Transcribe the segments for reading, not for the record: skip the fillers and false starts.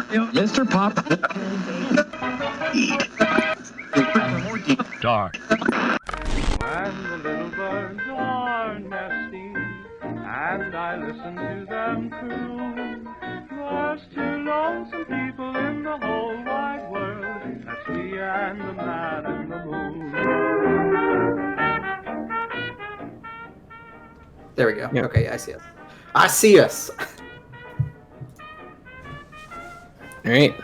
Mr. Pop. Dark. When the little birds are nesting, and I listen to them coo, there's two lonesome people in the whole wide world. That's me and the man in the moon. There we go. Yep. Okay, I see us. I see us. All right.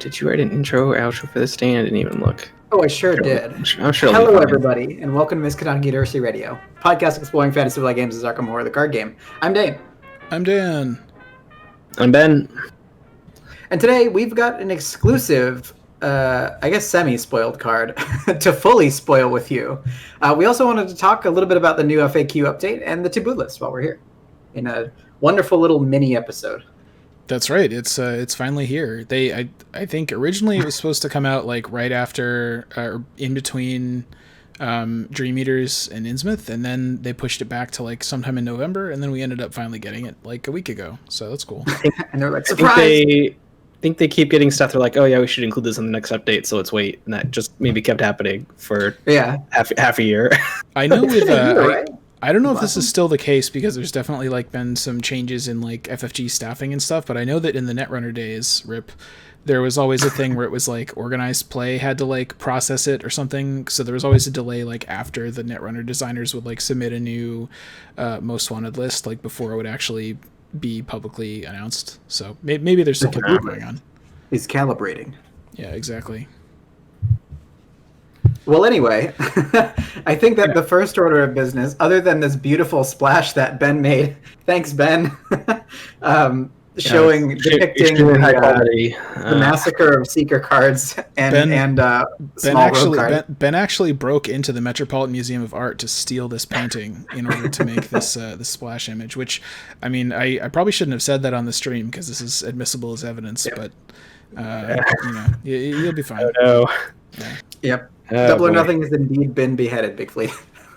Did you write an intro or outro for this, Dan? I didn't even look. Oh, I sure did. I'm sure. Hello, everybody, and welcome to Miskatonic University Radio, podcast exploring fantasy like games as Arkham Horror, the card game. I'm Dane. I'm Dan. I'm Ben. And today we've got an exclusive, I guess semi-spoiled card to fully spoil with you. We also wanted to talk a little bit about the new FAQ update and the Taboo List while we're here in a wonderful little mini episode. That's right. It's finally here. I think originally it was supposed to come out like right after or in between Dream Eaters and Innsmouth, and then they pushed it back to like sometime in November, and then we ended up finally getting it like a week ago. So that's cool. And they're like, I surprise! think they keep getting stuff. They're like, oh yeah, we should include this in the next update, so let's wait. And that just maybe kept happening for half a year. I know with Right? I don't know if this is still the case because there's definitely like been some changes in like FFG staffing and stuff, but I know that in the Netrunner days, there was always a thing where it was like organized play had to like process it or something. So there was always a delay like after the Netrunner designers would like submit a new most wanted list, like before it would actually be publicly announced. So maybe there's something going on. He's calibrating. Yeah, exactly. Well, anyway, I think that the first order of business, other than this beautiful splash that Ben made, thanks, Ben, depicting high quality, the massacre of Seeker cards and small rogue cards. Ben actually broke into the Metropolitan Museum of Art to steal this painting in order to make this splash image, which, I mean, I probably shouldn't have said that on the stream because this is admissible as evidence, but, you'll be fine. Oh, no. Yeah. Yep. Double or Nothing has indeed been beheaded, Big Fleet.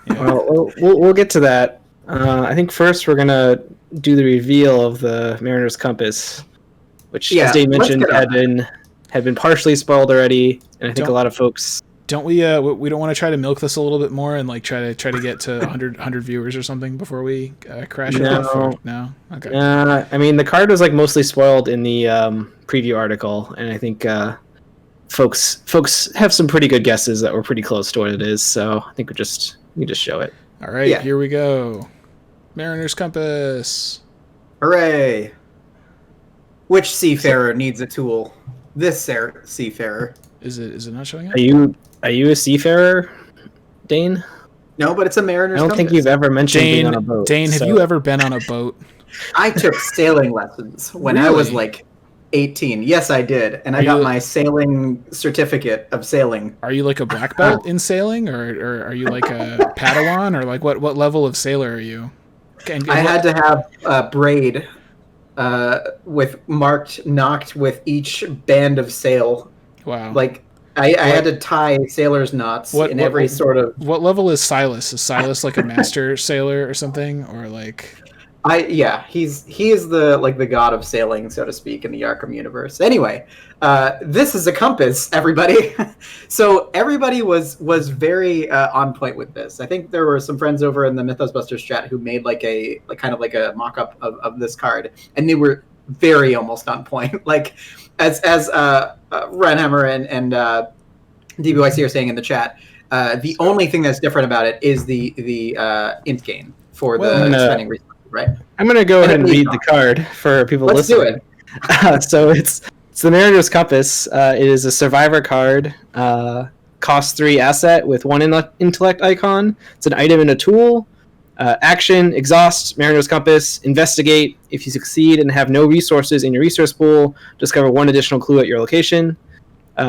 Yeah. Well, we'll get to that. I think first we're gonna do the reveal of the Mariner's Compass, which, as Dave mentioned, had been partially spoiled already, and I think a lot of folks. Don't we don't want to try to milk this a little bit more and like try to get to 100 viewers or something before we crash it off? Or, no. Okay. I mean, the card was like mostly spoiled in the preview article, and I think. Folks have some pretty good guesses that were pretty close to what it is, so I think we just show it. All right, Here we go. Mariner's Compass. Hooray! Which seafarer needs a tool? This seafarer. Is it not showing up? Are you a seafarer, Dane? No, but it's a Mariner's Compass. I don't think you've ever mentioned being on a boat. Dane, have you ever been on a boat? I took sailing lessons when I was like 18. Yes, I did, and I got my sailing certificate of sailing. Are you like a black belt in sailing, or are you like a Padawan, or like what level of sailor are you? I had to have a braid with knocked with each band of sail. Wow! Like I had to tie sailor's knots in every sort of. What level is Silas? Is Silas like a master sailor or something, or like? He is the god of sailing, so to speak, in the Arkham universe. Anyway, this is a compass, everybody. So everybody was very on point with this. I think there were some friends over in the Mythos Busters chat who made like a mock-up of this card, and they were very almost on point. Like as Renhammer and DBYC are saying in the chat, the only thing that's different about it is the int gain for the spending resources. Right. I'm going to go ahead and read the card for people listening. Let's do it. So it's the Mariner's Compass. It is a survivor card, cost 3 asset with 1 intellect icon. It's an item and a tool. Action, exhaust, Mariner's Compass, investigate. If you succeed and have no resources in your resource pool, discover 1 additional clue at your location.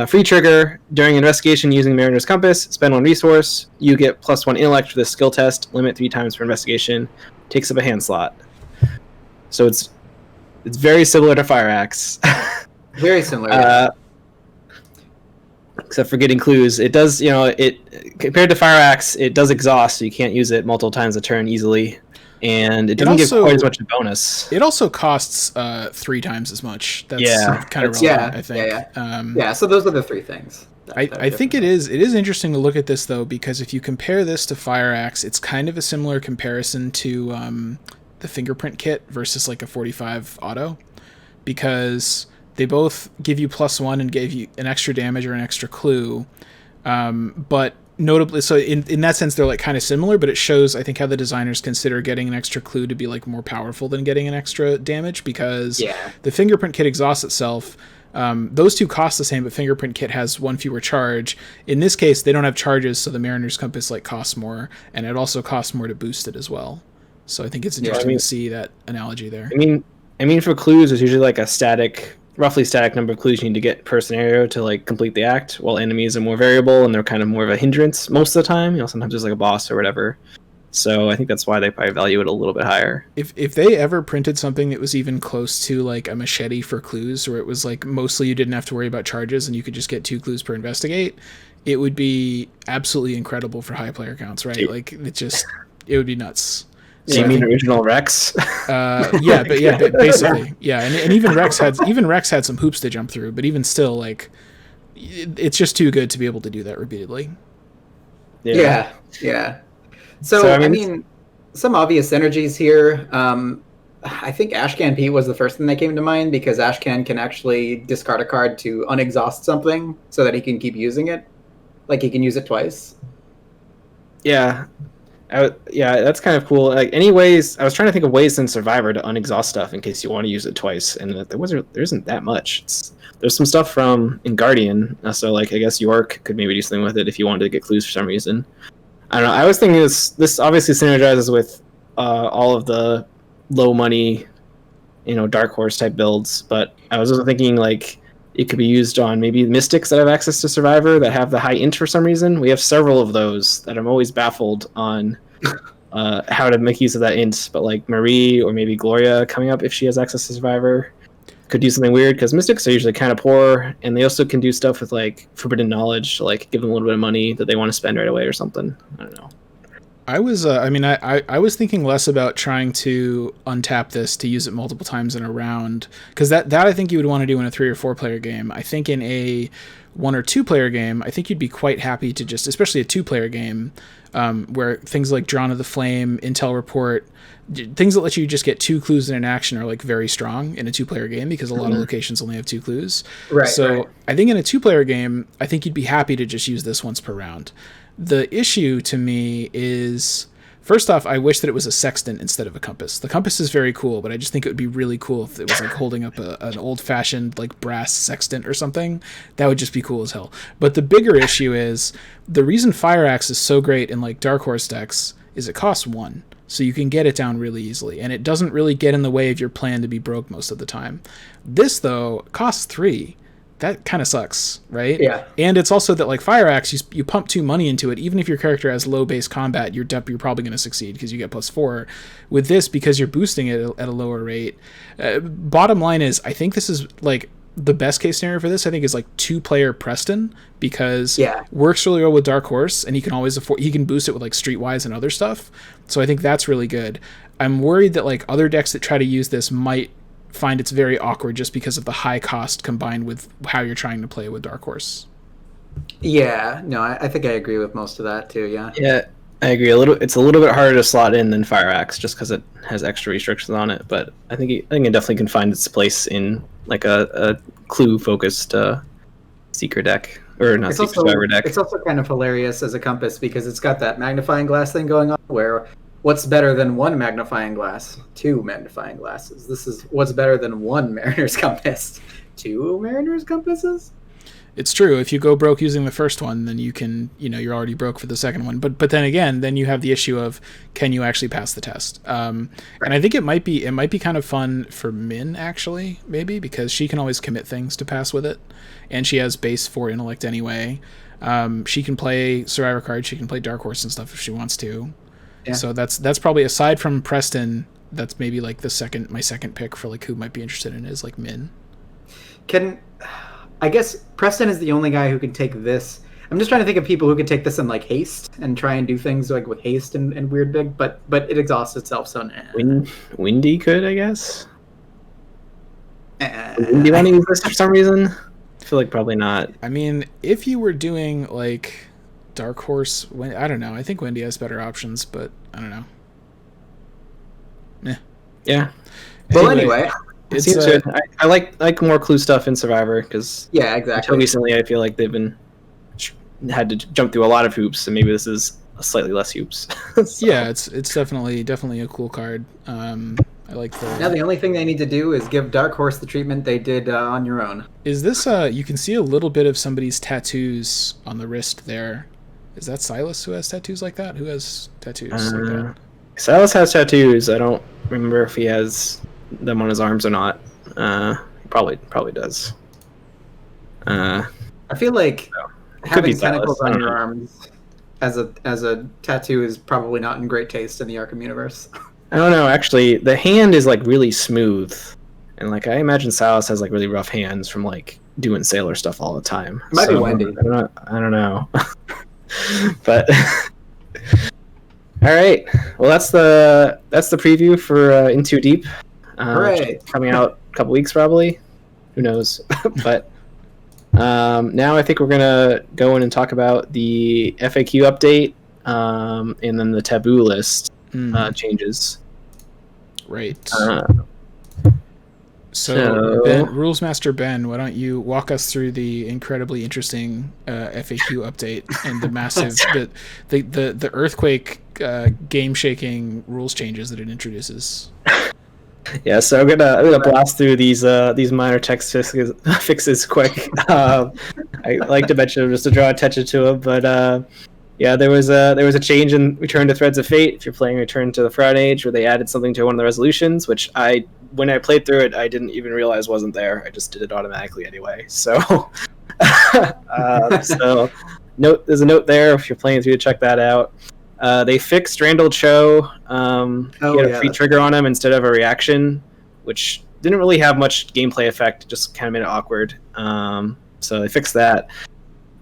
Free trigger, during investigation using Mariner's Compass, spend 1 resource. You get +1 intellect for the skill test, limit 3 times for investigation. Takes up a hand slot. So it's very similar to Fire Axe. Very similar. except for getting clues. It does, it compared to Fire Axe, it does exhaust, so you can't use it multiple times a turn easily, and it doesn't give quite as much a bonus. It also costs 3 times as much. That's kind of relevant, I think. Yeah. So those are the 3 things. I think it is interesting to look at this though, because if you compare this to Fire Axe, it's kind of a similar comparison to the fingerprint kit versus like a 45 auto, because they both give you +1 and gave you an extra damage or an extra clue, but notably, so in that sense they're like kind of similar, but it shows I think how the designers consider getting an extra clue to be like more powerful than getting an extra damage, because the fingerprint kit exhausts itself. Those 2 cost the same, but fingerprint kit has 1 fewer charge. In this case, they don't have charges, so the Mariner's Compass like costs more, and it also costs more to boost it as well. So I think it's interesting to see that analogy there. I mean, for clues, there's usually like a roughly static number of clues you need to get per scenario to like complete the act, while enemies are more variable and they're kind of more of a hindrance most of the time. Sometimes there's like a boss or whatever. So I think that's why they probably value it a little bit higher. If they ever printed something that was even close to like a Machete for clues, where it was like mostly you didn't have to worry about charges and you could just get 2 clues per investigate, it would be absolutely incredible for high player counts, right? Like it would be nuts. So you mean original Rex? Basically, yeah. And even Rex had some hoops to jump through, but even still, like, it's just too good to be able to do that repeatedly. Yeah. So I mean, some obvious synergies here. I think Ashcan Pete was the first thing that came to mind, because Ashcan can actually discard a card to unexhaust something so that he can keep using it. Like, he can use it twice. Yeah. That's kind of cool. Like, anyways, I was trying to think of ways in Survivor to unexhaust stuff in case you want to use it twice, and there isn't that much. There's some stuff in Guardian, so like I guess York could maybe do something with it if you wanted to get clues for some reason. I don't know. I was thinking this obviously synergizes with all of the low money, Dark Horse type builds, but I was also thinking like it could be used on maybe Mystics that have access to Survivor that have the high int for some reason. We have several of those that I'm always baffled on how to make use of that int, but like Marie or maybe Gloria coming up if she has access to Survivor could do something weird, because Mystics are usually kind of poor, and they also can do stuff with like Forbidden Knowledge to like give them a little bit of money that they want to spend right away or something. I don't know. I was I was thinking less about trying to untap this to use it multiple times in a round, because that I think you would want to do in a 3 or 4 player game. I think in a 1 or 2 player game, I think you'd be quite happy to just, especially a 2 player game, where things like Drawn to the Flame, Intel Report, things that let you just get 2 clues in an action are like very strong in a 2 player game, because a lot of locations only have 2 clues. So I think in a 2 player game, I think you'd be happy to just use this once per round. The issue to me is, first off, I wish that it was a sextant instead of a compass. The compass is very cool, but I just think it would be really cool if it was like holding up an old-fashioned like brass sextant or something. That would just be cool as hell. But the bigger issue is, the reason Fire Axe is so great in like Dark Horse decks is it costs 1. So you can get it down really easily, and it doesn't really get in the way of your plan to be broke most of the time. This, though, costs 3. That kind of sucks, right? Yeah. And it's also that like Fire Axe, you pump 2 money into it. Even if your character has low base combat, you're probably going to succeed because you get +4. With this, because you're boosting it at a lower rate. Bottom line is, I think this is like the best case scenario for this. I think is like 2-player Preston, because works really well with Dark Horse, and he can boost it with like Streetwise and other stuff. So I think that's really good. I'm worried that like other decks that try to use this might find it's very awkward just because of the high cost combined with how you're trying to play with Dark Horse. Yeah, no, I think I agree with most of that too. Yeah, I agree. It's a little bit harder to slot in than Fire Axe just because it has extra restrictions on it. But I think it definitely can find its place in like a clue focused Seeker deck, or not Seeker, Survivor deck. It's also kind of hilarious as a compass because it's got that magnifying glass thing going on where. What's better than 1 magnifying glass? 2 magnifying glasses. This is what's better than 1 Mariner's Compass? 2 Mariner's Compasses? It's true. If you go broke using the first one, then you can, you're already broke for the second one. But then again, then you have the issue of, can you actually pass the test? And I think it might be kind of fun for Min, actually, maybe, because she can always commit things to pass with it. And she has base 4 intellect anyway. She can play Survivor cards. She can play Dark Horse and stuff if she wants to. Yeah. So that's probably, aside from Preston, that's maybe like my second pick for like who might be interested in is like Min. I I guess Preston is the only guy who can take this. I'm just trying to think of people who could take this in like haste and try and do things like with haste and weird big, but it exhausts itself, so nah. Windy could, I guess. Do you want to use this for some reason? I feel like probably not. I mean, if you were doing like Dark Horse, I don't know. I think Windy has better options, but I don't know. Yeah. Well, anyway, it's I like more clue stuff in Survivor because yeah, exactly. Until recently, I feel like they've been had to jump through a lot of hoops, and maybe this is a slightly less hoops. So. Yeah, it's definitely a cool card. I like the. Now the only thing they need to do is give Dark Horse the treatment they did on Your Own. Is this? You can see a little bit of somebody's tattoos on the wrist there. Is that Silas who has tattoos like that? Who has tattoos like that? Silas has tattoos. I don't remember if he has them on his arms or not. He probably does. I feel like having tentacles on your arms as a tattoo is probably not in great taste in the Arkham universe. I don't know. Actually, the hand is like really smooth, and like I imagine Silas has like really rough hands from like doing sailor stuff all the time. Might be Wendy. I don't know. But all right. Well, that's the preview for In Too Deep. Coming out a couple weeks probably. Who knows? But now I think we're gonna go in and talk about the FAQ update, and then the taboo list changes. Right. So Ben, Rules Master Ben, why don't you walk us through the incredibly interesting FAQ update and the massive the earthquake game shaking rules changes that it introduces. Yeah, so I'm gonna blast through these minor text fixes quick. I like to mention them just to draw attention to them, but yeah, there was a change in Return to Threads of Fate. If you're playing Return to the Front Age, where they added something to one of the resolutions, which when I played through it, I didn't even realize wasn't there. I just did it automatically anyway. So, there's a note there if you're playing through to check that out. They fixed Randall Cho. He had a free trigger on him instead of a reaction, which didn't really have much gameplay effect. Just kind of made it awkward. So they fixed that.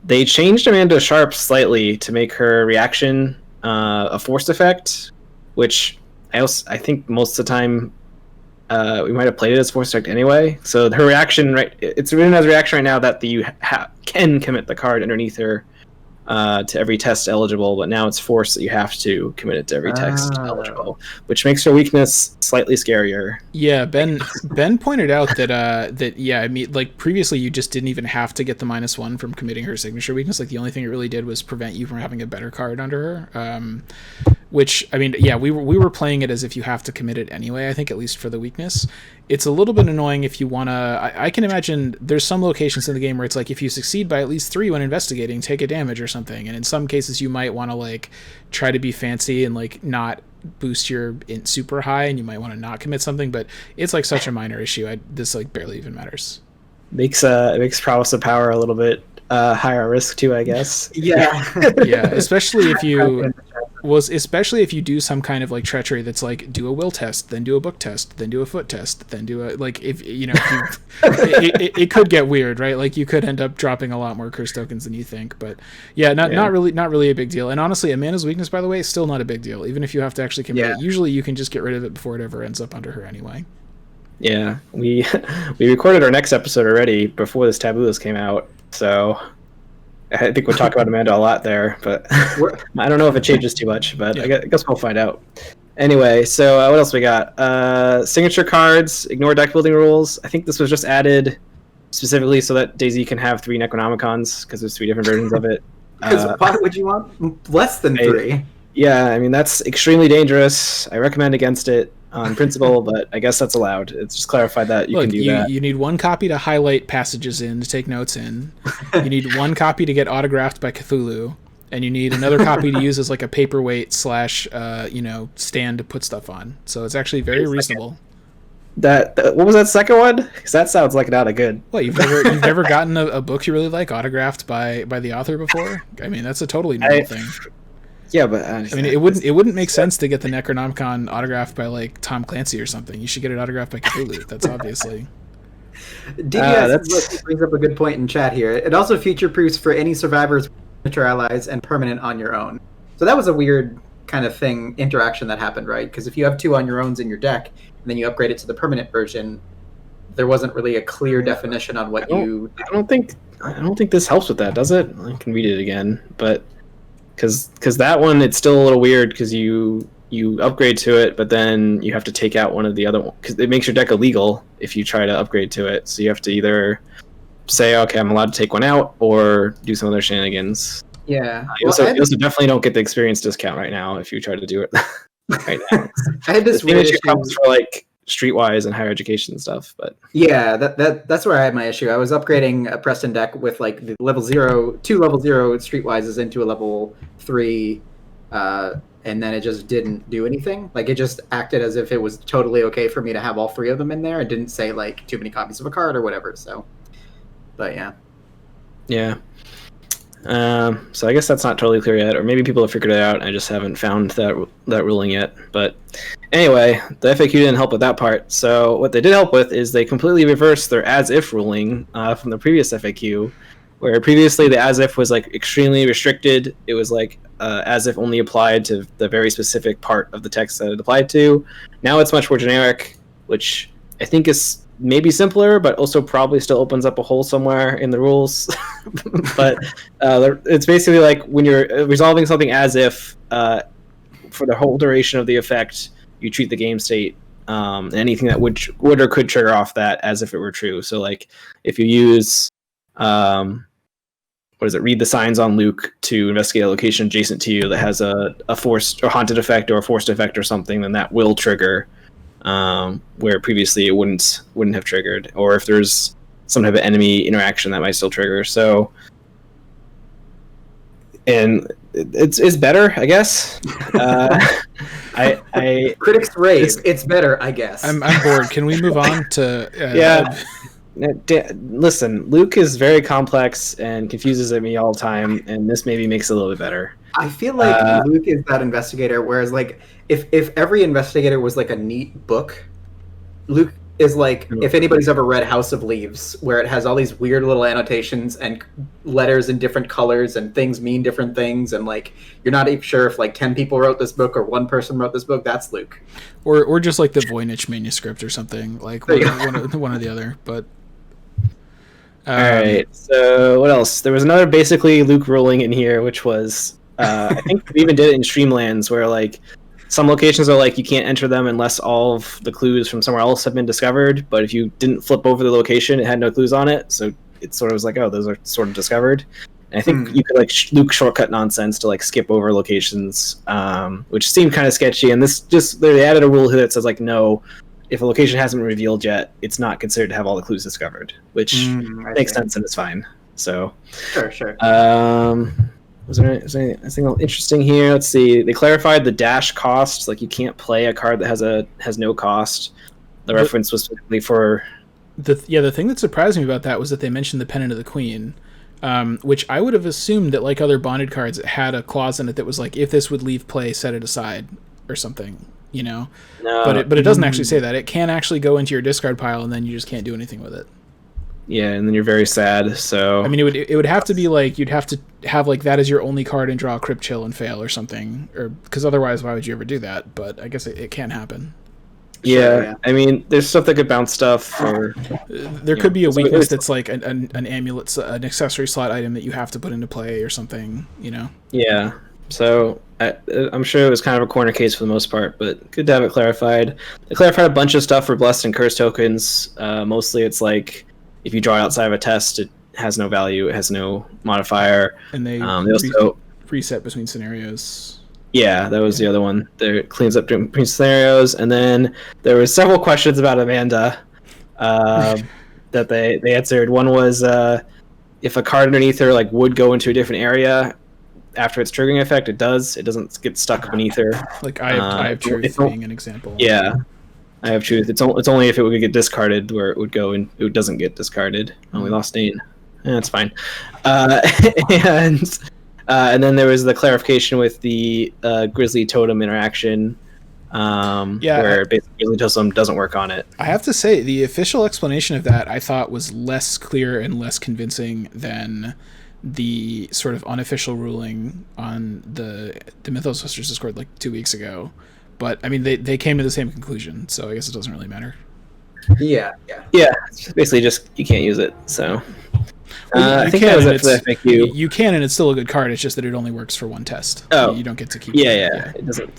They changed Amanda Sharp slightly to make her reaction a forced effect, which I think most of the time we might have played it as forced effect anyway. So her reaction, it's written as a reaction right now that you can commit the card underneath her to every test eligible, but now it's forced that you have to commit it to every text eligible, which makes her weakness slightly scarier. Yeah, Ben pointed out that I mean, like previously you just didn't even have to get the -1 from committing her signature weakness. Like the only thing it really did was prevent you from having a better card under her. Which, I mean, yeah, we were playing it as if you have to commit it anyway, I think, at least for the weakness. It's a little bit annoying if you want to... I can imagine there's some locations in the game where it's like, if you succeed by at least 3 when investigating, take a damage or something. And in some cases, you might want to, like, try to be fancy and, like, not boost your int super high, and you might want to not commit something, but it's, like, such a minor issue. This, like, barely even matters. It makes Prowess of Power a little bit higher risk, too, I guess. Yeah. Yeah, especially if you... especially if you do some kind of like treachery that's like do a will test, then do a book test, then do a foot test, then do a like if you know it could get weird, right? Like you could end up dropping a lot more curse tokens than you think. But yeah, not really a big deal. And honestly, Amanda's weakness, by the way, is still not a big deal. Even if you have to actually commit it, usually you can just get rid of it before it ever ends up under her anyway. Yeah, we recorded our next episode already before this taboo list came out, so I think we'll talk about Amanda a lot there, but I don't know if it changes too much, but I guess we'll find out. Anyway, so what else we got? Signature cards, ignore deck building rules. I think this was just added specifically so that DayZ can have 3 Necronomicons, because there's 3 different versions of it. Because why would you want less than 3? Yeah, I mean, that's extremely dangerous. I recommend against it on principle, but I guess that's allowed. It's just clarified that you can do that. You need 1 copy to highlight passages in, to take notes in. You need 1 copy to get autographed by Cthulhu, and you need another copy to use as like a paperweight / stand to put stuff on. So it's actually very reasonable. That what was that second one? Because that sounds like not a good. What, you've never gotten a book you really like autographed by the author before? I mean, that's a totally normal thing. Yeah, but I mean, it wouldn't make sense to get the Necronomicon autographed by like Tom Clancy or something. You should get it autographed by Cthulhu. That's obviously. DBS brings up a good point in chat here. It also future-proofs for any survivors, miniature allies, and permanent on your own. So that was a weird kind of interaction that happened, right? Because if you have 2 on your own in your deck, and then you upgrade it to the permanent version, there wasn't really a clear definition on what you... I don't think this helps with that, does it? I can read it again, but... Because that one, it's still a little weird, because you upgrade to it, but then you have to take out one of the other ones, because it makes your deck illegal if you try to upgrade to it. So you have to either say, okay, I'm allowed to take one out, or do some other shenanigans. Yeah. You also definitely don't get the experience discount right now if you try to do it right now. I had this weird issue for like Streetwise and higher education stuff, but yeah, that's where I had my issue. I was upgrading a Preston deck with like the two level 0 Streetwises into a level 3, and then it just didn't do anything. Like it just acted as if it was totally okay for me to have all 3 of them in there. It didn't say like too many copies of a card or whatever. So, but yeah. So I guess that's not totally clear yet, or maybe people have figured it out. I just haven't found that ruling yet. But anyway, the FAQ didn't help with that part. So what they did help with is they completely reversed their as-if ruling from the previous FAQ, where previously the as-if was like extremely restricted. It was like as-if only applied to the very specific part of the text that it applied to. Now it's much more generic, which I think is maybe simpler, but also probably still opens up a hole somewhere in the rules. But it's basically like when you're resolving something as if for the whole duration of the effect, you treat the game state, anything that would or could trigger off that as if it were true. So like if you use read the signs on Luke to investigate a location adjacent to you that has a forced or haunted effect or a forced effect or something, then that will trigger, where previously it wouldn't have triggered. Or if there's some type of enemy interaction, that might still trigger. So, and it's better, I guess. I critics rave. It's better, I guess. I'm bored. Can we move on to? Listen, Luke is very complex and confuses me all the time, and this maybe makes it a little bit better. I feel like Luke is that investigator, whereas like if every investigator was like a neat book, Luke is like, if anybody's ever read House of Leaves, where it has all these weird little annotations and letters in different colors and things mean different things, and like you're not even sure if like 10 people wrote this book or one person wrote this book, that's Luke. Or just like the Voynich manuscript or something, like one or the other. But all right, so what else? There was another basically Luke ruling in here, which was I think we even did it in Streamlands, where like some locations are like you can't enter them unless all of the clues from somewhere else have been discovered. But if you didn't flip over the location, it had no clues on it, so it sort of was like, oh, those are sort of discovered. And I think you could like Luke shortcut nonsense to like skip over locations, which seemed kind of sketchy. And this just they added a rule here that says like, no, if a location hasn't been revealed yet, it's not considered to have all the clues discovered, which makes sense and it's fine. So sure. Was there anything interesting here? Let's see. They clarified the dash cost. Like you can't play a card that has no cost. The reference was specifically for the thing that surprised me about that was that they mentioned the Pennant of the Queen, which I would have assumed that like other bonded cards, it had a clause in it that was like, if this would leave play, set it aside or something, you know. No. But it doesn't actually say that. It can actually go into your discard pile and then you just can't do anything with it. Yeah, and then you're very sad. So I mean, it would have to be like you'd have to have like that as your only card and draw a Crypt Chill and fail or something, or because otherwise, why would you ever do that? But I guess it can happen. Yeah, I mean, there's stuff that could bounce stuff, or there could be a weakness that's like an amulet, an accessory slot item that you have to put into play or something, you know. Yeah, so I'm sure it was kind of a corner case for the most part, but good to have it clarified. They clarified a bunch of stuff for blessed and cursed tokens. Mostly, it's like if you draw outside of a test, it has no value, it has no modifier, and they also reset between scenarios. Yeah, that was the other one. There cleans up between scenarios, and then there was several questions about Amanda that they answered. One was if a card underneath her like would go into a different area after its triggering effect, it does. It doesn't get stuck beneath her. Like I have truth being an example. Yeah, I have truth. It's only if it would get discarded where it would go, and it doesn't get discarded. Oh, we lost Dane. That's fine. And then there was the clarification with the Grizzly Totem interaction, where basically until someone doesn't work on it. I have to say, the official explanation of that I thought was less clear and less convincing than the sort of unofficial ruling on the Mythos Sisters Discord like 2 weeks ago. But I mean, they came to the same conclusion, so I guess it doesn't really matter. Yeah. It's basically just you can't use it. So Well, I think that was it for the FAQ. You can, and it's still a good card. It's just that it only works for one test. Oh, you don't get to keep. Yeah. It doesn't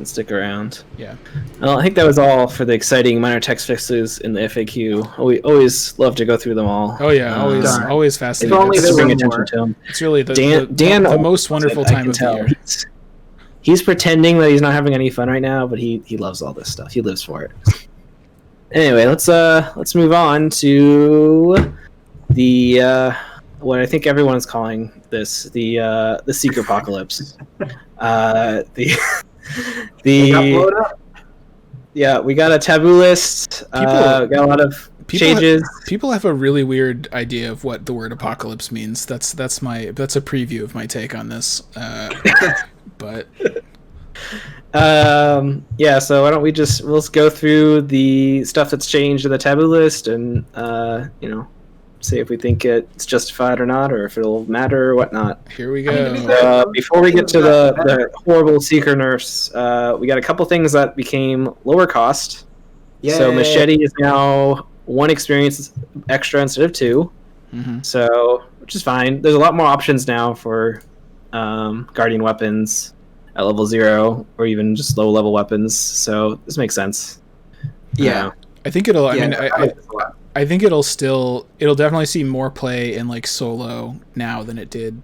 stick around. Yeah. Well, I think that was all for the exciting minor text fixes in the FAQ. We always love to go through them all. Oh yeah, always fascinating. If only It's there bring were attention more. to them. It's really Dan the most wonderful time of the year. He's pretending that he's not having any fun right now, but he loves all this stuff. He lives for it. Anyway, let's move on to the what I think everyone is calling this the Seeker Apocalypse. We got a taboo list. We got a lot of changes. People have a really weird idea of what the word apocalypse means. That's a preview of my take on this. But so why don't let's go through the stuff that's changed in the taboo list and see if we think it's justified or not, or if it'll matter or whatnot. Here we go. Before we get to the horrible Seeker nerfs, we got a couple things that became lower cost. Yay. So Machete is now 1 experience extra instead of 2. Mm-hmm. So, which is fine. There's a lot more options now for guardian weapons at level 0, or even just low level weapons. So this makes sense. Yeah. I think it'll. I think it'll definitely see more play in like solo now than it did,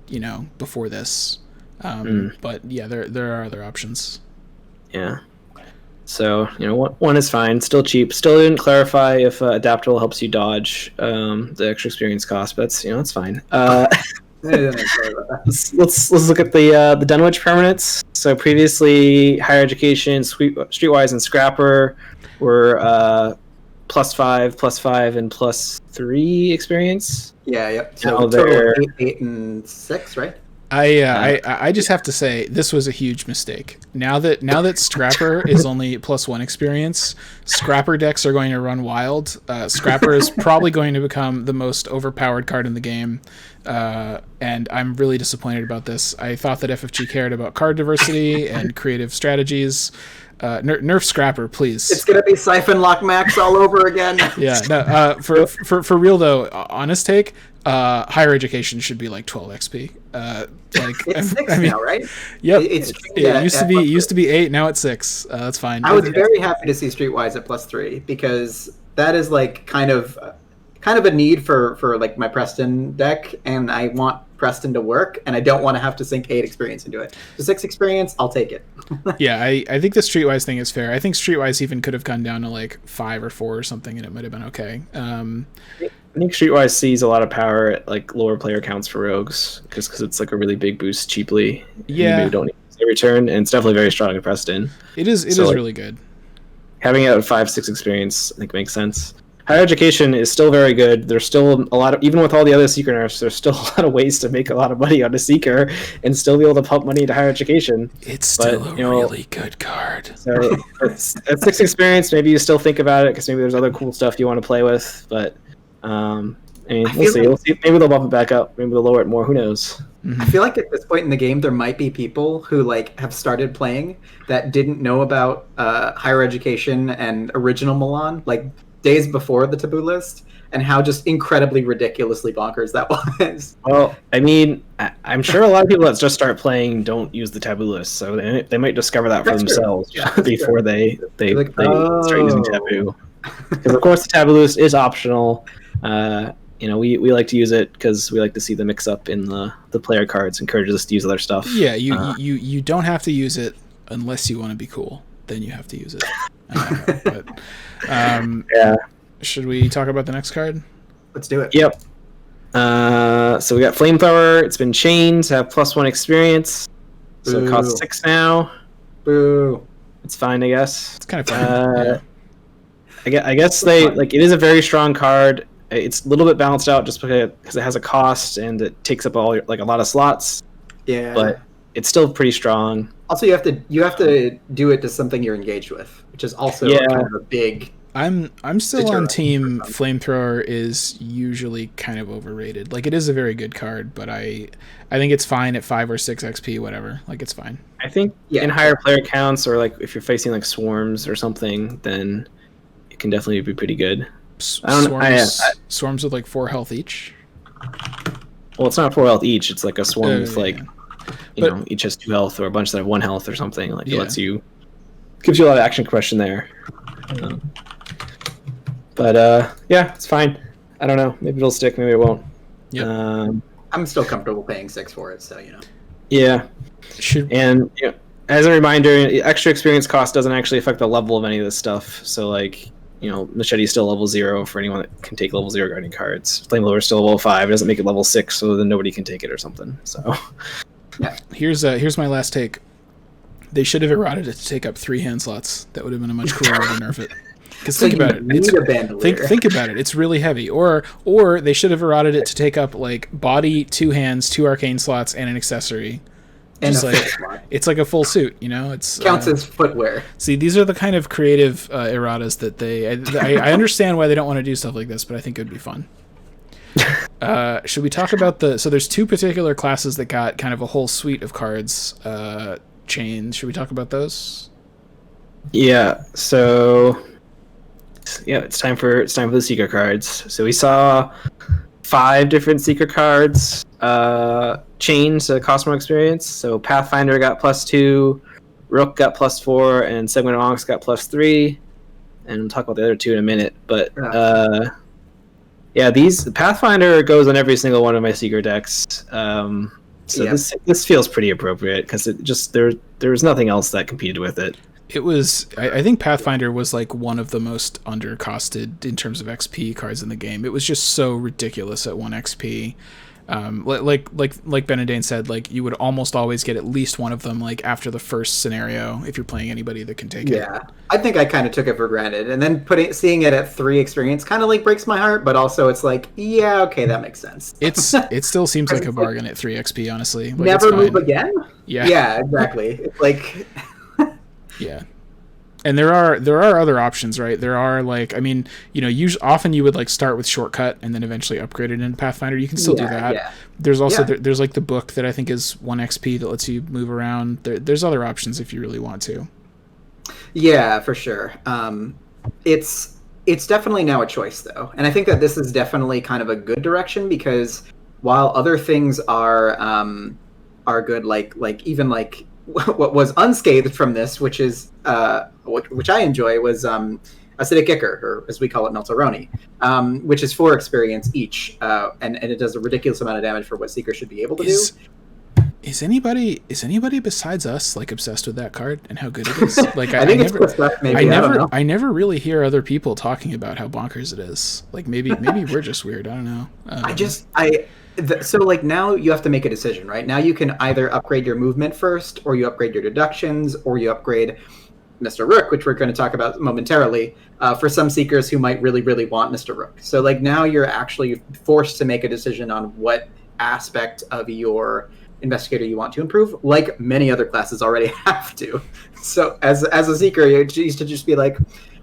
before this. But yeah, there are other options. Yeah. So, 1 is fine, still cheap. Still didn't clarify if adaptable helps you dodge the extra experience cost, but it's fine. Let's look at the Dunwich permanents. So previously, Higher Education, Streetwise, and Scrapper were +5, and +3 experience. Yeah, yep. So Now total 8, and 6, right? I just have to say this was a huge mistake. Now that Scrapper is only +1 experience, Scrapper decks are going to run wild. Scrapper is probably going to become the most overpowered card in the game, and I'm really disappointed about this. I thought that FFG cared about card diversity and creative strategies. Nerf Scrapper, please. It's gonna be Siphon Lock Max all over again. Yeah, no. For real though, honest take. Higher Education should be like 12 XP. It's 6 now, right? Yep. It used to be 8. Now it's 6. That's fine. I was very happy to see Streetwise at +3 because that is like kind of a need for like my Preston deck, and I want Preston to work, and I don't want to have to sink 8 experience into it. So 6 experience, I'll take it. Yeah, I think the Streetwise thing is fair. I think Streetwise even could have gone down to like 5 or 4 or something, and it might have been okay. I think Streetwise sees a lot of power at like lower player counts for rogues, just because it's like a really big boost cheaply. Yeah, you maybe don't need to return, and it's definitely very strong in Preston. It is really good. Having it at 5-6 experience, I think makes sense. Higher Education is still very good. There's still a lot of, even with all the other Seeker nerfs, there's still a lot of ways to make a lot of money on a Seeker and still be able to pump money into Higher Education. It's still a really good card. So at 6 experience, maybe you still think about it because maybe there's other cool stuff you want to play with. But we'll see. We'll see. Maybe they'll bump it back up. Maybe they'll lower it more. Who knows? I feel like at this point in the game, there might be people who like have started playing that didn't know about Higher Education and original Milan like days before the taboo list, and how just incredibly ridiculously bonkers that was. Well, I mean, I'm sure a lot of people that just start playing don't use the taboo list, so they might discover that for themselves before they start using taboo. Because of course the taboo list is optional. We like to use it because we like to see the mix up in the player cards. Encourages us to use other stuff. Yeah, you don't have to use it unless you want to be cool. Then you have to use it. Should we talk about the next card? Let's do it. Yep. So we got Flamethrower. It's been chained to have +1 experience. So it costs 6 now. Boo. It's fine, I guess. It's kind of fun. I guess it is a very strong card. It's a little bit balanced out just because it has a cost and it takes up a lot of slots. Yeah. But it's still pretty strong. Also, you have to do it to something you're engaged with, which is also kind of a big. I'm still on deterrent team for some. Flamethrower is usually kind of overrated. Like, it is a very good card, but I think it's fine at 5 or 6 XP, whatever. Like, it's fine. I think in higher player counts, or like if you're facing like swarms or something, then it can definitely be pretty good. Swarms with like 4 health each. Well, it's not 4 health each. It's like a swarm with like, you know, each has 2 health, or a bunch that have 1 health or something. Like it gives you a lot of action compression there. But yeah, it's fine. I don't know. Maybe it'll stick. Maybe it won't. Yeah. I'm still comfortable paying 6 for it, so Yeah. And you know, as a reminder, extra experience cost doesn't actually affect the level of any of this stuff. So like, you know, Machete is still level 0 for anyone that can take level 0 guarding cards. Flamethrower is still level 5. It doesn't make it level 6, so then nobody can take it or something. So yeah. Here's my last take. They should have eroded it to take up 3 hand slots. That would have been a much cooler way to nerf it. Because think about it. Think about it. It's really heavy. Or they should have eroded it to take up like body, 2 hands, 2 arcane slots, and an accessory. And it's like a full suit, you know. It's counts as footwear. See, these are the kind of creative erratas that I understand why they don't want to do stuff like this, but I think it would be fun. Should we talk about so there's 2 particular classes that got kind of a whole suite of cards chains. Should we talk about those? Yeah. So yeah, it's time for the secret cards. So we saw 5 different secret cards chains to cost more experience. So Pathfinder got +2, Rook got +4, and Segment of Onyx got +3. And we'll talk about the other 2 in a minute. But yeah, the Pathfinder goes on every single one of my secret decks. This feels pretty appropriate because it just there was nothing else that competed with it. It was. I think Pathfinder was like one of the most undercosted in terms of XP cards in the game. It was just so ridiculous at 1 XP. Like Benedane said, like you would almost always get at least one of them like after the first scenario if you're playing anybody that can take it. Yeah, I think I kind of took it for granted, and then seeing it at 3 experience kind of like breaks my heart, but also it's like, yeah, okay, that makes sense. It still seems like a bargain at 3 XP, honestly. Like, never move again. Yeah, exactly. It's like. Yeah. And there are other options, right? There are like, I mean, you know, often you would like start with shortcut and then eventually upgrade it into Pathfinder. You can still do that. Yeah. There's also there's like the book that I think is 1 XP that lets you move around. There's other options if you really want to. Yeah, for sure. It's definitely now a choice though, and I think that this is definitely kind of a good direction because while other things are good, like even like. What was unscathed from this, which is which I enjoy, was Acidic Ichor, or as we call it, Meltoroni, which is 4 experience each, and it does a ridiculous amount of damage for what Seeker should be able to do. Is anybody besides us like obsessed with that card and how good it is? Like I think I never really hear other people talking about how bonkers it is. Like maybe we're just weird. I don't know. So like now you have to make a decision, right? Now you can either upgrade your movement first, or you upgrade your deductions, or you upgrade Mr. Rook, which we're going to talk about momentarily, for some seekers who might really, really want Mr. Rook. So like now you're actually forced to make a decision on what aspect of your investigator you want to improve, like many other classes already have to. So as a seeker, you used to just be like,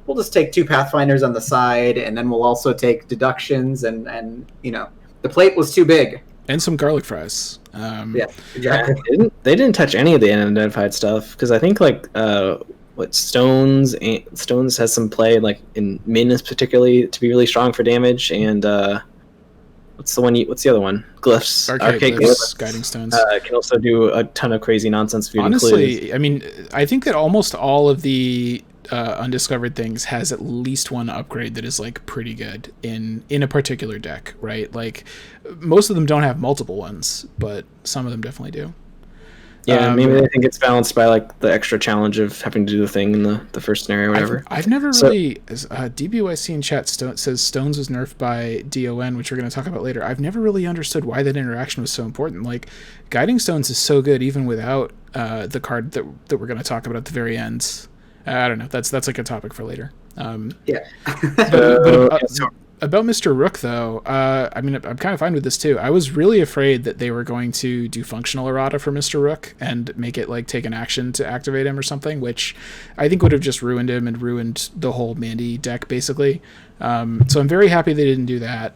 we'll just take 2 Pathfinders on the side, and then we'll also take deductions, and you know, the plate was too big. And some garlic fries. Yeah, exactly. They didn't touch any of the unidentified stuff because I think like Stones has some play like in Minas particularly to be really strong for damage, and what's the other one? Glyphs. Archaic Glyphs, Guiding Stones. Can also do a ton of crazy nonsense for you. Honestly, I mean, I think that almost all of the undiscovered things has at least one upgrade that is like pretty good in a particular deck, right? Like most of them don't have multiple ones, but some of them definitely do. Yeah, maybe I think it's balanced by like the extra challenge of having to do the thing in the first scenario or whatever. I've never really, DBYC in chat says Stones was nerfed by DON, which we're going to talk about later. I've never really understood why that interaction was so important. Like Guiding Stones is so good even without the card that we're going to talk about at the very end. I don't know. That's like a topic for later. Yeah. About Mr. Rook, though, I mean, I'm kind of fine with this too. I was really afraid that they were going to do functional errata for Mr. Rook and make it like take an action to activate him or something, which I think would have just ruined him and ruined the whole Mandy deck, basically. So I'm very happy they didn't do that.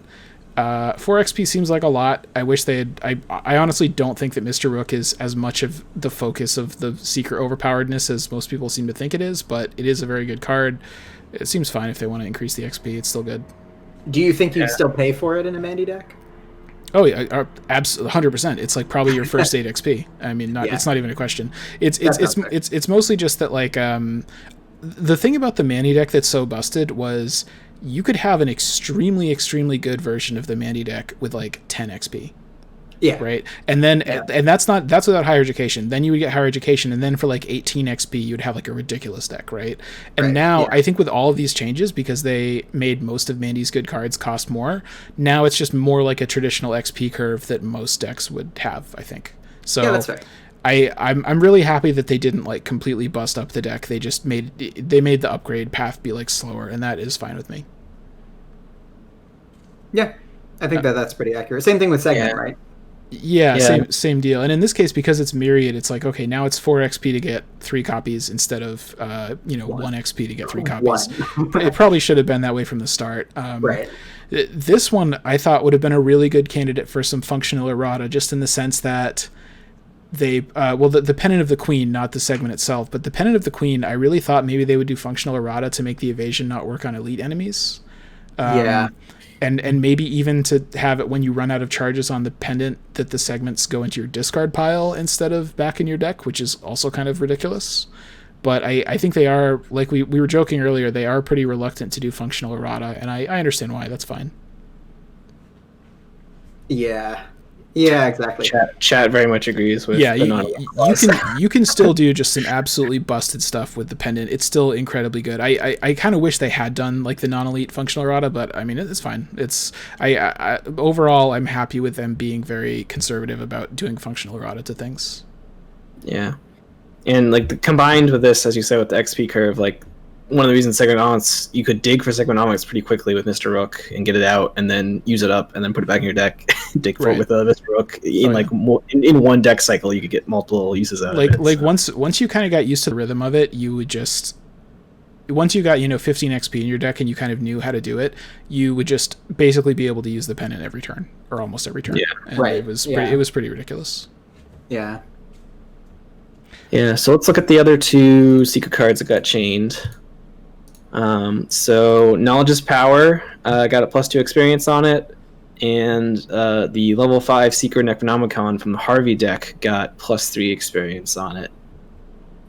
4 XP seems like a lot. I wish they had... I honestly don't think that Mr. Rook is as much of the focus of the Seeker overpoweredness as most people seem to think it is, but it is a very good card. It seems fine if they want to increase the XP. It's still good. Do you think you'd still pay for it in a Mandy deck? Oh yeah, absolutely, 100%. It's like probably your first 8 XP. I mean, it's not even a question. It's mostly just that like the thing about the Mandy deck that's so busted was you could have an extremely good version of the Mandy deck with like 10 XP. Yeah. Right. And then and that's without higher education. Then you would get higher education, and then for like 18 XP you'd have like a ridiculous deck, right? And now I think with all of these changes, because they made most of Mandy's good cards cost more, now it's just more like a traditional XP curve that most decks would have, I think. So yeah, that's right. I'm really happy that they didn't like completely bust up the deck. They just made the upgrade path be like slower, and that is fine with me. Yeah. I think that's pretty accurate. Same thing with Segment, right? Yeah, same deal. And in this case, because it's Myriad, it's like, okay, now it's 4 XP to get 3 copies instead of 1 XP to get 3 copies. It probably should have been that way from the start. Right. This one I thought would have been a really good candidate for some functional errata, just in the sense that they the Pennant of the Queen, not the segment itself, but the Pennant of the Queen, I really thought maybe they would do functional errata to make the evasion not work on elite enemies. And maybe even to have it when you run out of charges on the pendant that the segments go into your discard pile instead of back in your deck, which is also kind of ridiculous. But I think they are, like we were joking earlier, they are pretty reluctant to do functional errata, and I understand why. That's fine. Yeah, exactly. Chat very much agrees with. Yeah, you can still do just some absolutely busted stuff with the pendant. It's still incredibly good. I kind of wish they had done like the non-elite functional errata, but I mean it's fine. It's I overall I'm happy with them being very conservative about doing functional errata to things. Yeah, and like combined with this, as you said, with the XP curve, like one of the reasons Segmentomics, you could dig for Segmentomics pretty quickly with Mr. Rook and get it out, and then use it up, and then put it back in your deck. Dig for it with Mr. Rook. In one deck cycle, you could get multiple uses out of it. Like once you kind of got used to the rhythm of it, you would just, once you got 15 XP in your deck and you kind of knew how to do it, you would just basically be able to use the pendant every turn, or almost every turn. Yeah, and it was pretty ridiculous. Yeah. Yeah. So let's look at the other 2 secret cards that got chained. So Knowledge is Power got a +2 experience on it, and the level 5 Seeker Necronomicon from the Harvey deck got +3 experience on it.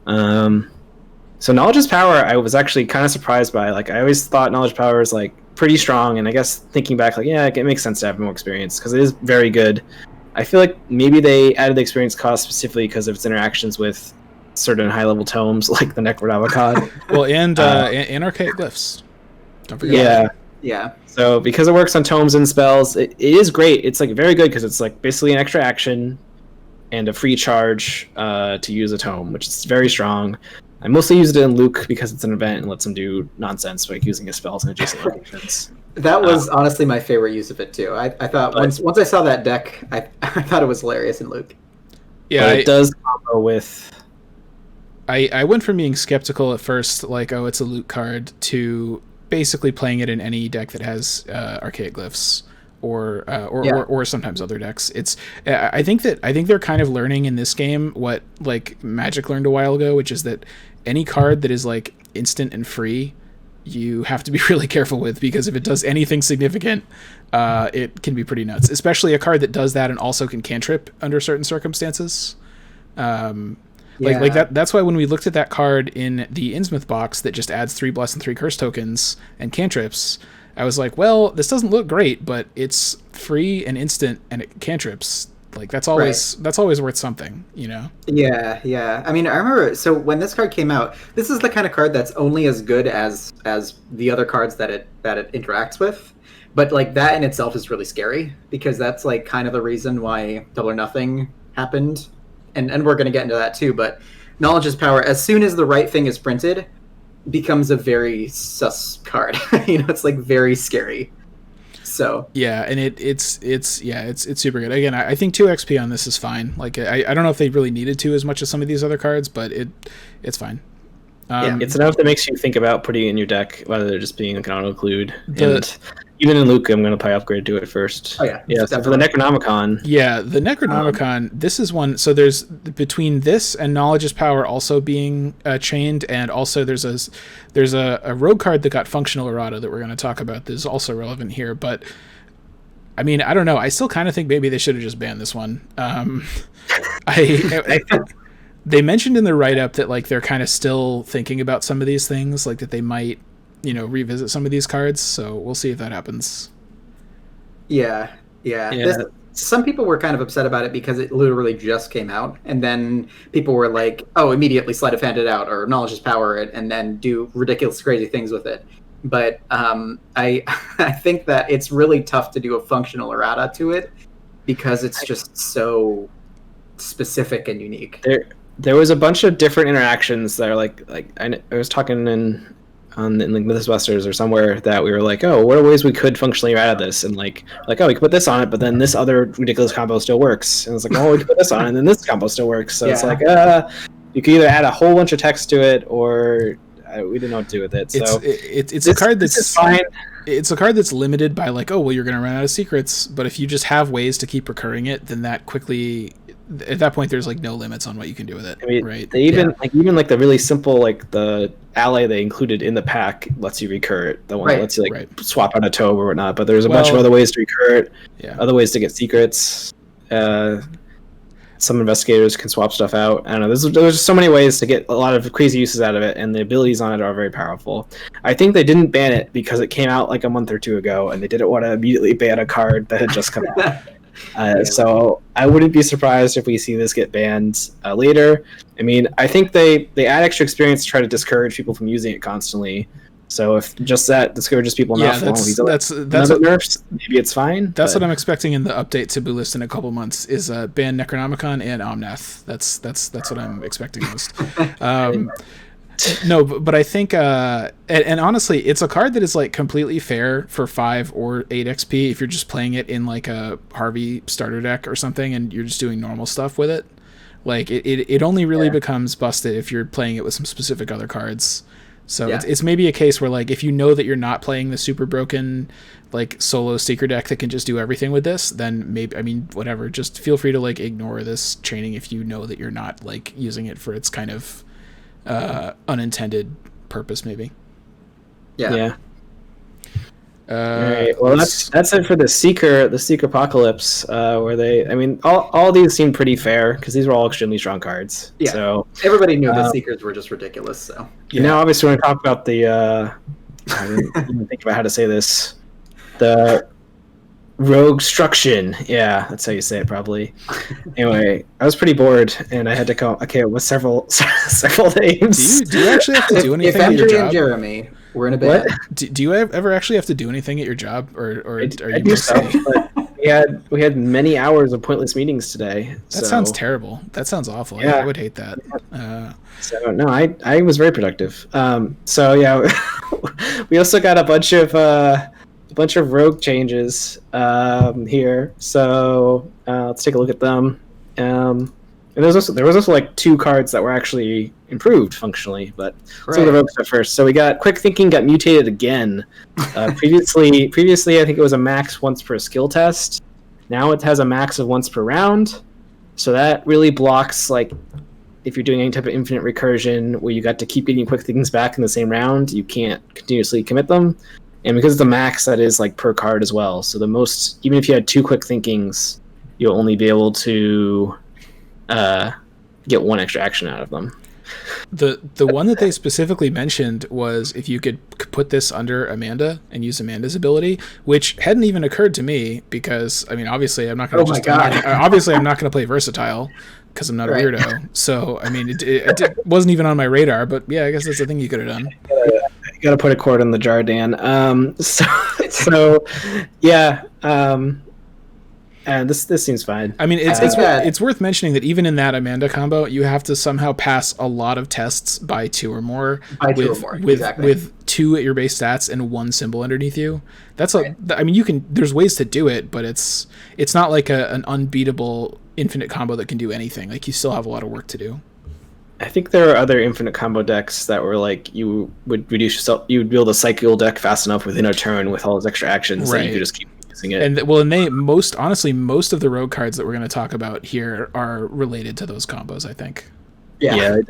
So Knowledge is Power, I was actually kind of surprised by. Like, I always thought Knowledge Power is like pretty strong, and I guess thinking back, like, yeah, it makes sense to have more experience because it is very good. I feel like maybe they added the experience cost specifically because of its interactions with certain high-level tomes like the Necronomicon. Well, and archaic glyphs. Don't forget. Yeah. So because it works on tomes and spells, it is great. It's like very good because it's like basically an extra action and a free charge to use a tome, which is very strong. I mostly used it in Luke because it's an event and lets him do nonsense like using his spells in adjacent locations. That was honestly my favorite use of it too. I thought once I saw that deck, I thought it was hilarious in Luke. Yeah, but it does combo with. I went from being skeptical at first, like, oh, it's a loot card, to basically playing it in any deck that has archaic glyphs or sometimes other decks. I think they're kind of learning in this game what like Magic learned a while ago, which is that any card that is like instant and free, you have to be really careful with, because if it does anything significant, it can be pretty nuts. Especially a card that does that and also can cantrip under certain circumstances. Like that. That's why when we looked at that card in the Innsmouth box that just adds 3 Bless and 3 Curse tokens and cantrips, I was like, well, this doesn't look great, but it's free and instant and it cantrips. Like that's always worth something, you know? Yeah. I mean, I remember, so when this card came out, this is the kind of card that's only as good as the other cards that it interacts with. But like that in itself is really scary, because that's like kind of the reason why Double or Nothing happened. And we're going to get into that too, but Knowledge is Power, as soon as the right thing is printed, becomes a very sus card. It's like very scary. So yeah, and it's super good. Again, I think 2 XP on this is fine. Like I don't know if they really needed to as much as some of these other cards, but it's fine. It's enough that makes you think about putting it in your deck, rather than just being like an auto include. And even in Luke, I'm going to probably upgrade to it first. Oh yeah, yeah. So for the Necronomicon, the Necronomicon, this is one. So there's between this and Knowledge is Power also being chained, and also there's a rogue card that got functional errata that we're going to talk about. That is also relevant here, but I mean, I don't know. I still kind of think maybe they should have just banned this one. I they mentioned in the write-up that like they're kind of still thinking about some of these things, like that they might, revisit some of these cards. So we'll see if that happens. Yeah. Some people were kind of upset about it because it literally just came out, and then people were like, "Oh, immediately Sleight of Hand it out or Knowledge is Power it, and then do ridiculous, crazy things with it." But I think that it's really tough to do a functional errata to it because it's just so specific and unique. There was a bunch of different interactions that are like I was talking in like Mythbusters or somewhere that we were like, oh, what are ways we could functionally errata this? And like oh, we could put this on it, but then this other ridiculous combo still works. And it's like, oh, we could put this on it, and then this combo still works. So It's like, you could either add a whole bunch of text to it, or we didn't know what to do with it. So it's a card that's fine. It's a card that's limited by like, oh, well, you're going to run out of secrets. But if you just have ways to keep recurring it, then that quickly, at that point, there's like no limits on what you can do with it. I mean, right? They even like the really simple, like the ally they included in the pack lets you recur it. The one that lets you swap out a Tobe or whatnot. But there's a bunch of other ways to recur it. Yeah. Other ways to get secrets. Some investigators can swap stuff out. I don't know. There's so many ways to get a lot of crazy uses out of it, and the abilities on it are very powerful. I think they didn't ban it because it came out like a month or two ago, and they didn't want to immediately ban a card that had just come out. So I wouldn't be surprised if we see this get banned later. I mean, I think they add extra experience to try to discourage people from using it constantly. So if just that discourages people enough, that's what nerfs. Maybe it's fine. That's what I'm expecting in the update Taboo List in a couple months is ban Necronomicon and Omnath. That's what I'm expecting most. No, but I think and honestly, it's a card that is like completely fair for 5 or 8 XP if you're just playing it in like a Harvey starter deck or something, and you're just doing normal stuff with it. Like it only really becomes busted if you're playing it with some specific other cards. So it's maybe a case where like if you know that you're not playing the super broken like solo seeker deck that can just do everything with this, then maybe, I mean, whatever, just feel free to like ignore this chaining if you know that you're not like using it for its kind of unintended purpose maybe. Yeah. All right. Well, that's it for the Seeker Apocalypse, where all these seem pretty fair because these were all extremely strong cards. Yeah. So everybody knew the Seekers were just ridiculous. So now, obviously, when we talk about the, I didn't even think about how to say this, the Rogue Struction. Yeah, that's how you say it, probably. Anyway, I was pretty bored, and I had to come with several names. Do you actually have to do anything at your job? And Jeremy, we're in a band. Do you ever actually have to do anything at your job, or are you do so, but we had many hours of pointless meetings today. That sounds terrible. That sounds awful. Yeah. I would hate that. So no, I was very productive. So yeah, we also got a bunch of rogue changes here. So let's take a look at them. And there was also like 2 cards that were actually improved functionally, but let's look at the rogue stuff first. So we got Quick Thinking got mutated again. Previously I think it was a max once per skill test. Now it has a max of once per round. So that really blocks like if you're doing any type of infinite recursion where you got to keep getting quick thinkings back in the same round, you can't continuously commit them. And because it's a max, that is like per card as well. So the most, even if you had 2 quick thinkings, you'll only be able to get 1 extra action out of them. The one that they specifically mentioned was if you could put this under Amanda and use Amanda's ability, which hadn't even occurred to me because I mean obviously I'm not going to play versatile because I'm not a weirdo. So I mean it wasn't even on my radar, but yeah, I guess that's the thing you could have done. You got to put a cord in the jar, Dan. So yeah. And this seems fine. I mean, think that- it's worth mentioning that even in that Amanda combo, you have to somehow pass a lot of tests by 2 or more. Exactly. With 2 at your base stats and 1 symbol underneath you. That's I mean, you can. There's ways to do it, but it's not like an unbeatable infinite combo that can do anything. Like, you still have a lot of work to do. I think there are other infinite combo decks that were like you would reduce yourself. You would be able to cycle your deck fast enough within a turn with all those extra actions that you could just keep using it. And most of the rogue cards that we're going to talk about here are related to those combos, I think. Yeah, they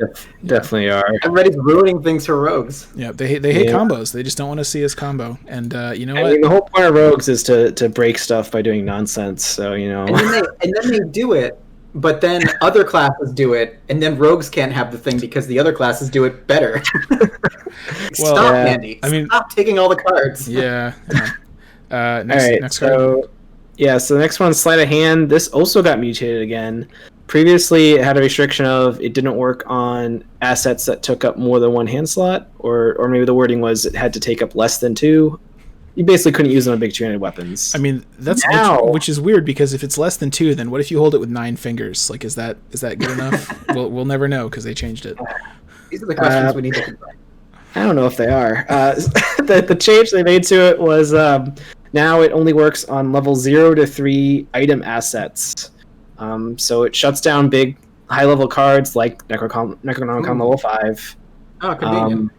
definitely are. Everybody's ruining things for rogues. Yeah, they hate combos. They just don't want to see us combo. And you know what? I mean, the whole point of rogues is to break stuff by doing nonsense. So And then they do it. But then other classes do it, and then rogues can't have the thing because the other classes do it better. Stop, Andy. Stop taking all the cards. Yeah. Next card. So the next one's Sleight of Hand. This also got mutated again. Previously, it had a restriction of it didn't work on assets that took up more than 1 hand slot, or maybe the wording was it had to take up less than 2. You basically couldn't use them on big two-handed weapons. I mean, that's which is weird because if it's less than 2, then what if you hold it with 9 fingers? Like, is that good enough? We'll never know because they changed it. These are the questions we need to confront. I don't know if they are. The change they made to it was now it only works on level 0 to 3 item assets. So it shuts down big high-level cards like Necronomicon level 5. Oh, convenient.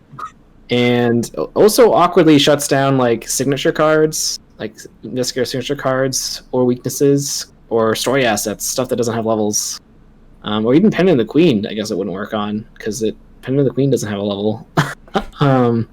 And also awkwardly shuts down like signature cards, like investigator signature cards, or weaknesses, or story assets, stuff that doesn't have levels. Or even Pendant of the Queen, I guess it wouldn't work on, because Pendant of the Queen doesn't have a level. I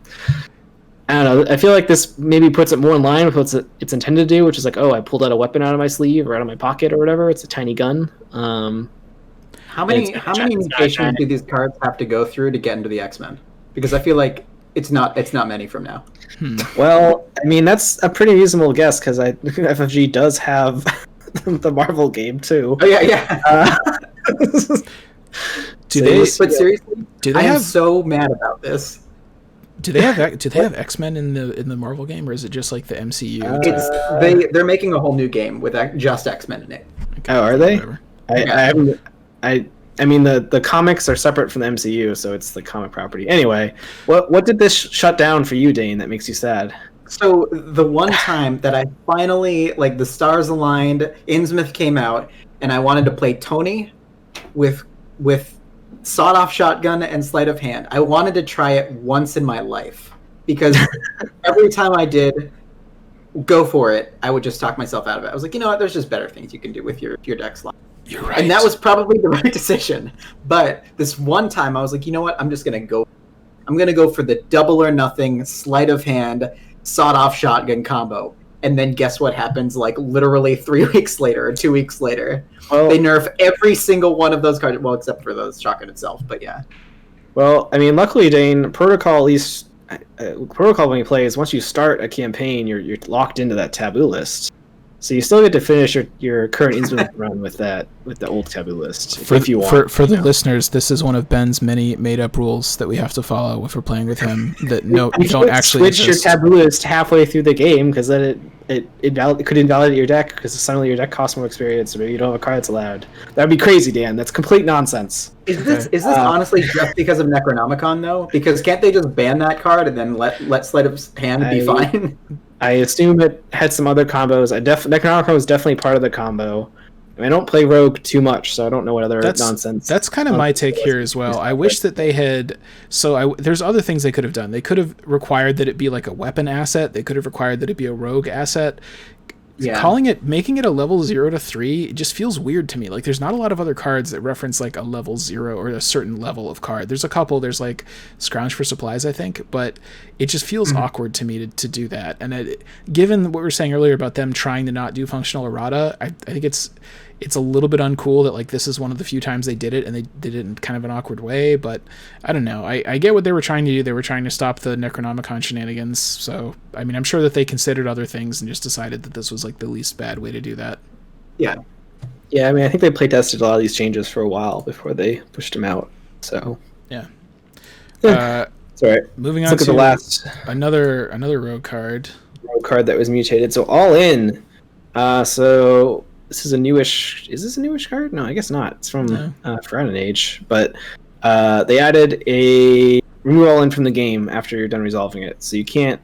don't know, I feel like this maybe puts it more in line with what it's intended to do, which is like, oh, I pulled out a weapon out of my sleeve or out of my pocket or whatever. It's a tiny gun. How many mutations do these cards have to go through to get into the X-Men? Because I feel like it's not many from now. Well, I mean, that's a pretty reasonable guess because FFG does have the Marvel game too. Oh yeah. But seriously, I am so mad about this. Do they have X-Men in the Marvel game, or is it just like the MCU? They're making a whole new game with just X-Men in it. Okay, are they? I mean, the comics are separate from the MCU, so it's the comic property. Anyway, what did this shut down for you, Dane, that makes you sad? So the one time that I finally, like, the stars aligned, Innsmouth came out, and I wanted to play Tony with sawed-off shotgun and sleight of hand. I wanted to try it once in my life, because every time I did go for it, I would just talk myself out of it. I was like, you know what, there's just better things you can do with your deck slot. You're right. And that was probably the right decision. But this one time I was like, you know what, I'm going to go for the double or nothing sleight of hand sawed-off shotgun combo. And then guess what happens, like, literally 3 weeks later or 2 weeks later? Well, they nerf every single one of those cards, well, except for the shotgun itself, but yeah. Well, I mean, luckily, Dane, Protocol, at least, Protocol when you play is once you start a campaign, you're locked into that taboo list. So you still get to finish your current Innsmouth run with the old taboo list if you want. For the listeners, this is one of Ben's many made-up rules that we have to follow if we're playing with him. That you don't actually switch your taboo list halfway through the game because then it could invalidate your deck because suddenly your deck costs more experience or maybe you don't have a card that's allowed. That'd be crazy, Dan. That's complete nonsense. Is this honestly just because of Necronomicon though? Because can't they just ban that card and then let Sleight of Hand be fine? I assume it had some other combos. Necronomicon was definitely part of the combo. I don't play Rogue too much, so I don't know what other nonsense. That's kind of my take here as well. I wish that they had. There's other things they could have done. They could have required that it be like a weapon asset. They could have required that it be a rogue asset. Yeah. Making it a level 0 to 3, it just feels weird to me. Like, there's not a lot of other cards that reference like a level 0 or a certain level of card. There's a couple. There's like Scrounge for Supplies, I think, but it just feels awkward to me to do that. And given what we were saying earlier about them trying to not do functional errata, I think it's a little bit uncool that like this is one of the few times they did it and they did it in kind of an awkward way. But I don't know. I get what they were trying to do. They were trying to stop the Necronomicon shenanigans. So I mean, I'm sure that they considered other things and just decided that this was like the least bad way to do that. Yeah. I mean, I think they play tested a lot of these changes for a while before they pushed them out. So yeah. It's all right. Moving on Let's look to at the last another rogue card. Rogue card that was mutated. So all in. So this is a newish. Is this a newish card? No, I guess not. It's from Forgotten Age. But they added a remove all in from the game after you're done resolving it, so you can't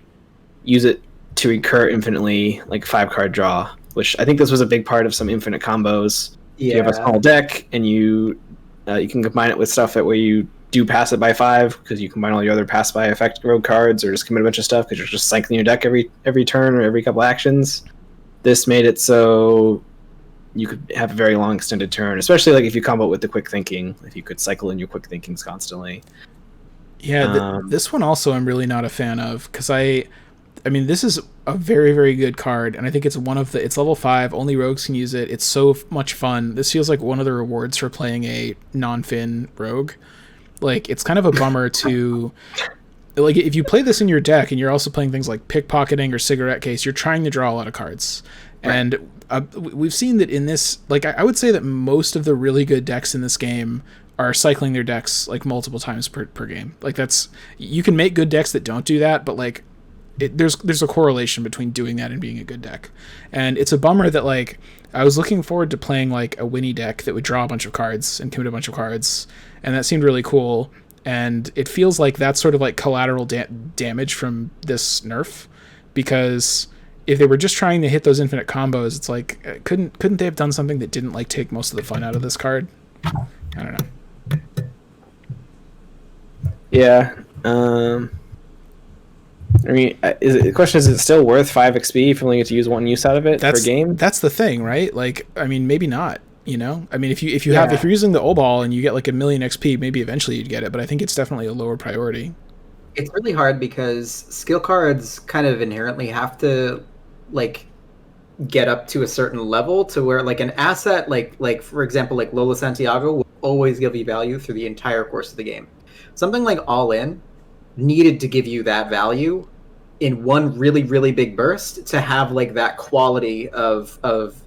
use it to recur infinitely, like 5-card draw. Which I think this was a big part of some infinite combos. Yeah. You have a small deck, and you can combine it with stuff that where you do pass it by 5, because you combine all your other pass by effect rogue cards, or just commit a bunch of stuff because you're just cycling your deck every turn or every couple actions. This made it so you could have a very long extended turn, especially like if you combo it with the quick thinking, if you could cycle in your quick thinkings constantly. Yeah, this one also I'm really not a fan of, because I mean, this is a very, very good card, and I think it's it's level 5, only rogues can use it. It's so much fun. This feels like one of the rewards for playing a non-fin rogue. Like, it's kind of a bummer to... Like, if you play this in your deck, and you're also playing things like pickpocketing or cigarette case, you're trying to draw a lot of cards. Right. And we've seen that in this... Like, I would say that most of the really good decks in this game are cycling their decks, like, multiple times per game. Like, that's... You can make good decks that don't do that, but, like... there's a correlation between doing that and being a good deck. And it's a bummer that, like, I was looking forward to playing like a Winnie deck that would draw a bunch of cards and commit a bunch of cards, and that seemed really cool. And it feels like that's sort of like collateral damage from this nerf, because if they were just trying to hit those infinite combos, it's like, couldn't they have done something that didn't like take most of the fun out of this card? I don't know. Yeah. I mean, the question is it still worth 5 XP if you only get to use one use out of it per game? That's the thing, right? Like, I mean, maybe not. You know, I mean, if you're using the O-Ball and you get like 1,000,000 XP, maybe eventually you'd get it. But I think it's definitely a lower priority. It's really hard because skill cards kind of inherently have to like get up to a certain level to where like an asset like for example like Lola Santiago will always give you value through the entire course of the game. Something like All In needed to give you that value in one really, really big burst to have like that quality of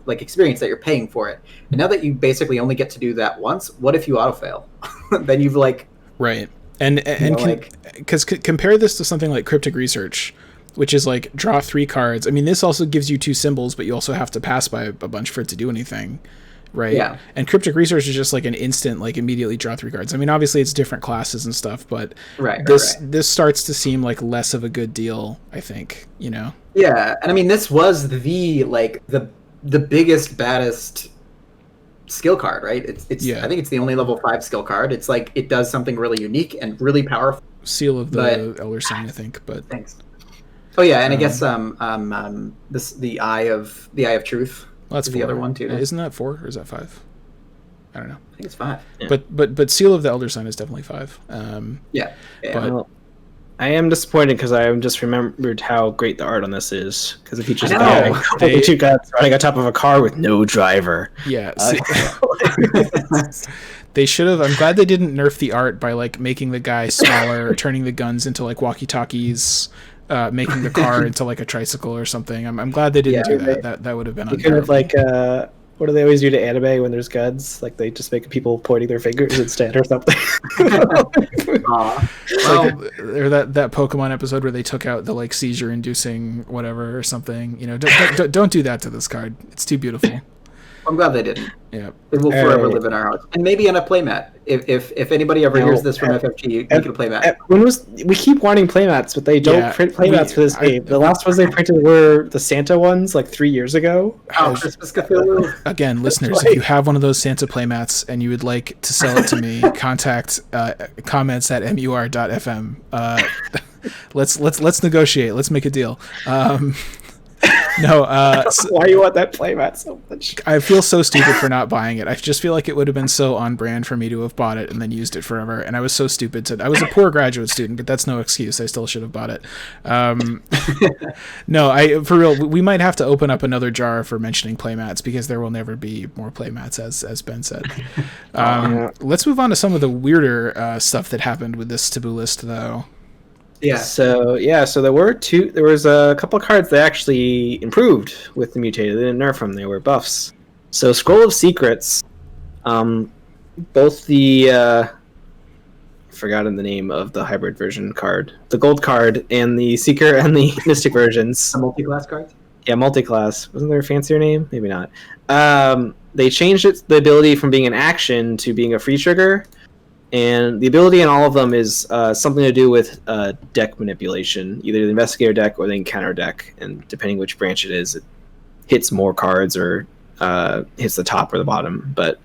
like experience that you're paying for it. And now that you basically only get to do that once, what if you autofail? Then you've like... Right. And compare this to something like Cryptic Research, which is like draw 3 cards. I mean, this also gives you 2 symbols, but you also have to pass by a bunch for it to do anything. Right. Yeah. And Cryptic Research is just like an instant, like immediately draw 3 cards. I mean, obviously it's different classes and stuff, but this starts to seem like less of a good deal, I think, you know? Yeah. And I mean, this was the biggest, baddest skill card, right? It's I think it's the only level 5 skill card. It's like, it does something really unique and really powerful. Seal of the Elder Sign, I think, but thanks. Oh yeah. And I guess, the Eye of Truth. Well, that's the other one too. Isn't that 4 or is that 5? I don't know. I think it's 5. Yeah. But Seal of the Elder Sign is definitely 5. Yeah. But well, I am disappointed because I just remembered how great the art on this is, because it features a guy holding 2 guns running on top of a car with no driver. Yeah. They should have. I'm glad they didn't nerf the art by like making the guy smaller, turning the guns into like walkie-talkies. Making the car into like a tricycle or something. I'm glad they didn't do that. That would have been kind of like what do they always do to anime when there's guns? Like they just make people pointing their fingers instead or something. Well, or that Pokemon episode where they took out the like seizure-inducing whatever or something. You know, don't do that to this card. It's too beautiful. I'm glad they didn't. Yeah, it will forever live in our hearts, and maybe in a playmat. If anybody ever hears this from FFG, you can playmat. We keep wanting playmats, but they don't print playmats for this game. The last ones they printed were the Santa ones, like 3 years ago. Oh, Christmas Cthulhu. Again, listeners, if you have one of those Santa playmats and you would like to sell it to me, contact comments at MUR.fm. Let's negotiate. Let's make a deal. No, why do you want that playmat so much? I feel so stupid for not buying it. I just feel like it would have been so on brand for me to have bought it and then used it forever. And I was so stupid I was a poor graduate student, but that's no excuse. I still should have bought it. No, for real, we might have to open up another jar for mentioning playmats, because there will never be more playmats, as Ben said. Let's move on to some of the weirder stuff that happened with this Taboo List, though. Yeah. So there was a couple of cards that actually improved with the Mutated. They didn't nerf them, they were buffs. So Scroll of Secrets, both the I've forgotten the name of the hybrid version card, the gold card, and the Seeker and the Mystic versions. The multi-class cards? Yeah, multi-class. Wasn't there a fancier name? Maybe not. They changed the ability from being an action to being a free trigger, and the ability in all of them is something to do with deck manipulation, either the investigator deck or the encounter deck, and depending which branch it is, it hits more cards or hits the top or the bottom. But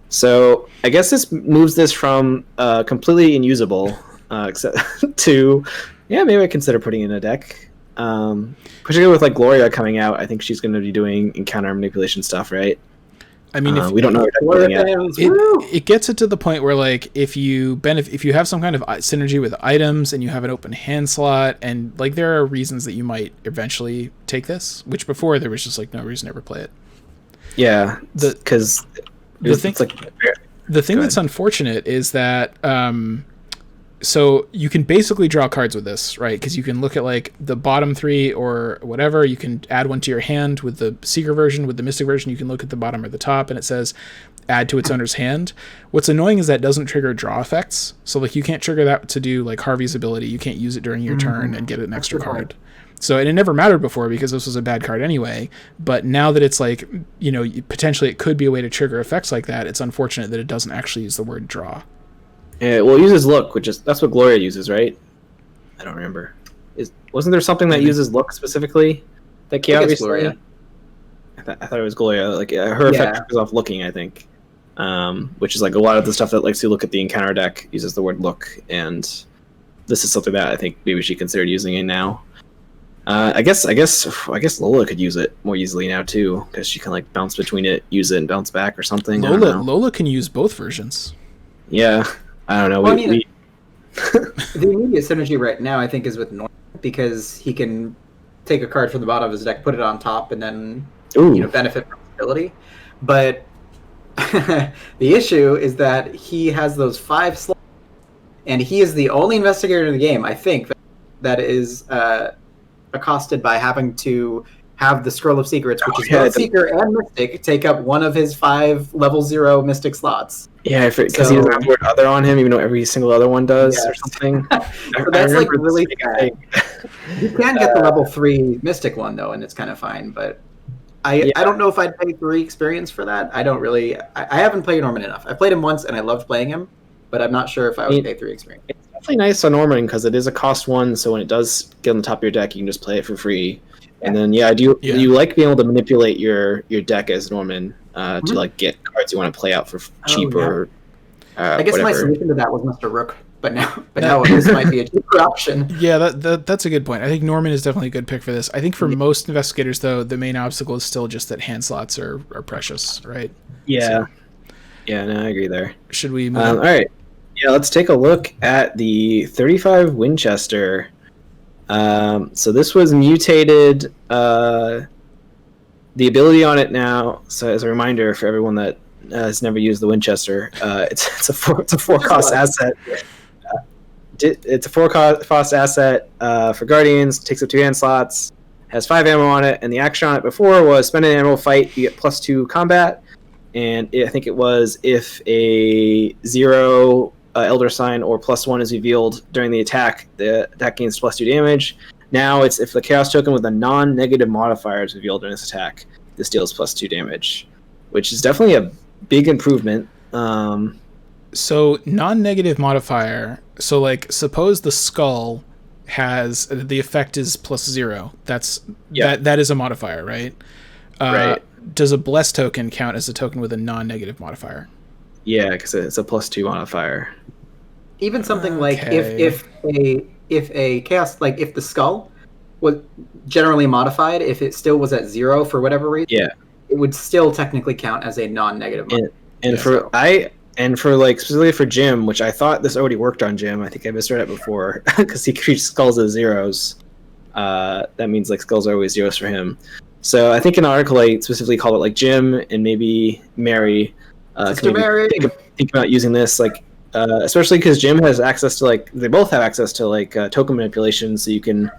so I guess this moves this from completely unusable except to maybe I consider putting in a deck. Particularly with like Gloria coming out, I think she's going to be doing encounter manipulation stuff, right? I mean, if we don't know it gets it to the point where like if you have some kind of synergy with items and you have an open hand slot, and like there are reasons that you might eventually take this, which before there was just like no reason to ever play it. Yeah, because the thing that's unfortunate is that so you can basically draw cards with this, right? Because you can look at like the bottom three or whatever. You can add one to your hand with the Seeker version. With the Mystic version, you can look at the bottom or the top, and it says add to its owner's hand. What's annoying is that doesn't trigger draw effects. So like you can't trigger that to do like Harvey's ability. You can't use it during your turn and get an extra card. So and it never mattered before because this was a bad card anyway. But now that it's like, you know, potentially it could be a way to trigger effects like that, it's unfortunate that it doesn't actually use the word draw. Yeah, well, it uses look, that's what Gloria uses, right? I don't remember. Wasn't there something that uses look specifically that came out recently? Gloria. I thought it was Gloria. Like her effect triggers off looking, I think, which is like a lot of the stuff that likes to look at the encounter deck uses the word look, and this is something that I think maybe she considered using it now. I guess Lola could use it more easily now too, because she can like bounce between it, use it, and bounce back or something. Lola can use both versions. Yeah. I don't know. Well, the immediate synergy right now, I think, is with Norman, because he can take a card from the bottom of his deck, put it on top, and then benefit from his ability. But the issue is that he has those 5 slots, and he is the only investigator in the game, I think, that is accosted by having to have the Scroll of Secrets, which is both Seeker and Mystic, take up one of his 5 level 0 Mystic slots. Yeah, because he doesn't have the word other on him, even though every single other one does or something. So that's like really bad. You can get the level 3 Mystic one though, and it's kind of fine. But I don't know if I'd pay 3 experience for that. I don't really. I haven't played Norman enough. I played him once and I loved playing him, but I'm not sure if I would pay 3 experience. It's definitely nice on Norman because it is a cost 1, so when it does get on the top of your deck, you can just play it for free. And then you like being able to manipulate your deck as Norman to like get cards you want to play out for cheap or I guess my solution to that was Mr. Rook, but now this might be a cheaper option. Yeah, that's a good point. I think Norman is definitely a good pick for this. I think for most investigators though, the main obstacle is still just that hand slots are precious, right? Yeah. Yeah, no, I agree there. Should we move on? All right. Yeah, let's take a look at the 35 Winchester. So this was mutated. The ability on it now. So as a reminder for everyone that has never used the Winchester, it's a 4 cost asset. It's a 4 cost asset for Guardians. Takes up 2 hand slots. Has 5 ammo on it, and the action on it before was spend an ammo fight. You get +2 combat, and I think it was if a 0. Elder Sign or +1 is revealed during the attack, that gains +2 damage. Now it's if the Chaos Token with a non-negative modifier is revealed during this attack, this deals +2 damage, which is definitely a big improvement. So non-negative modifier. So like, suppose the skull has the effect is +0. That is a modifier, right? Right. Does a bless token count as a token with a non-negative modifier? Yeah, because it's a +2 modifier. Even something like if a chaos, like if the skull was generally modified, if it still was at 0 for whatever reason, it would still technically count as a non-negative modifier. And for like specifically for Jim, which I thought this already worked on Jim. I think I misread it before because he treats skulls as 0s. That means like skulls are always 0s for him. So I think in an article I specifically called it like Jim and maybe Mary. Think about using this, like especially because Jim has access to they both have access to token manipulation, so you can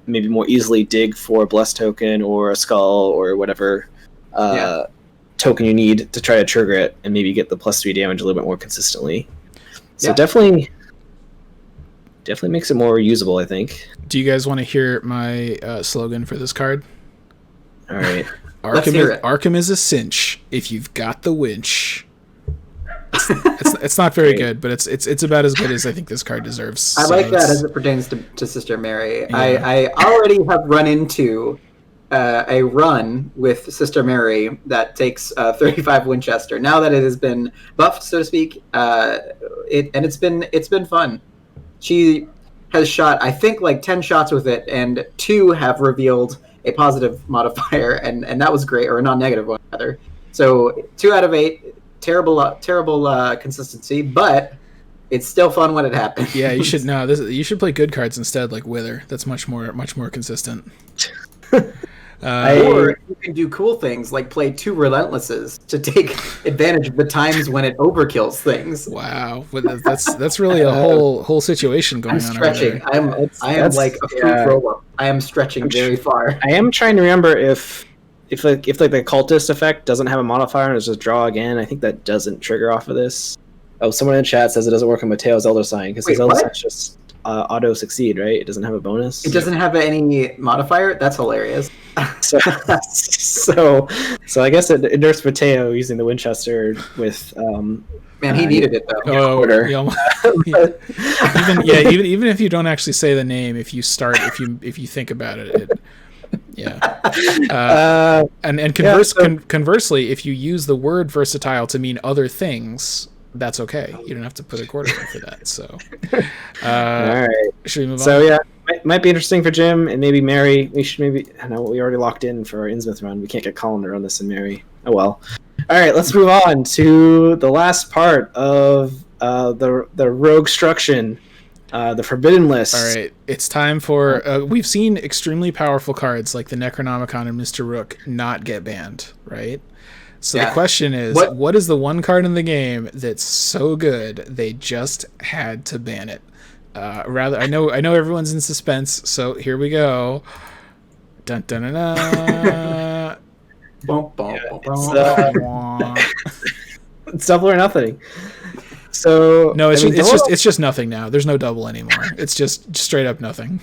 maybe more easily dig for a bless token or a skull or whatever token you need to try to trigger it and maybe get the +3 damage a little bit more consistently. So definitely makes it more usable, I think. Do you guys want to hear my slogan for this card? All right. Let's hear it. Arkham is a cinch if you've got the winch. It's not very good, but it's about as good as I think this card deserves. I So like that it's- as it pertains to Sister Mary. Yeah. I already have run into a run with Sister Mary that takes 35 Winchester. Now that it has been buffed, so to speak, it's been fun. She has shot, I think, like 10 shots with it, and 2 have revealed a positive modifier, and that was great, or a non-negative one rather. So 2 out of 8, terrible consistency, but it's still fun when it happens. Yeah, you should you should play good cards instead, like Wither. That's much more consistent. Or you can do cool things like play 2 Relentlesses to take advantage of the times when it overkills things. Wow, that's really a whole situation going I'm on. stretching. I am like a fruit roll-up. I am stretching very far. I am trying to remember if the cultist effect doesn't have a modifier and it's just draw again. I think that doesn't trigger off of this. Oh, someone in the chat says it doesn't work on Mateo's Elder Sign because his Elder Sign's just auto succeed, right? It doesn't have a bonus. It doesn't have any modifier? That's hilarious. So I guess it nerfs Mateo using the Winchester with Man, he needed it though. Oh, order. Even if you don't actually say the name, if you think about it, conversely, if you use the word versatile to mean other things, that's okay. You don't have to put a quarter in for that. So, all right. Should we move on? So yeah, might be interesting for Jim and maybe Mary. I know we already locked in for our Innsmouth run. We can't get Colin to run this in Mary. Oh well. All right, let's move on to the last part of the rogue struction, the Forbidden List. All right, it's time for. We've seen extremely powerful cards like the Necronomicon and Mr. Rook not get banned, right? So the question is, what is the one card in the game that's so good they just had to ban it? I know everyone's in suspense, so here we go. Dun dun dun dun. It's double or nothing. So no, it's just nothing now. There's no double anymore. It's just straight up nothing.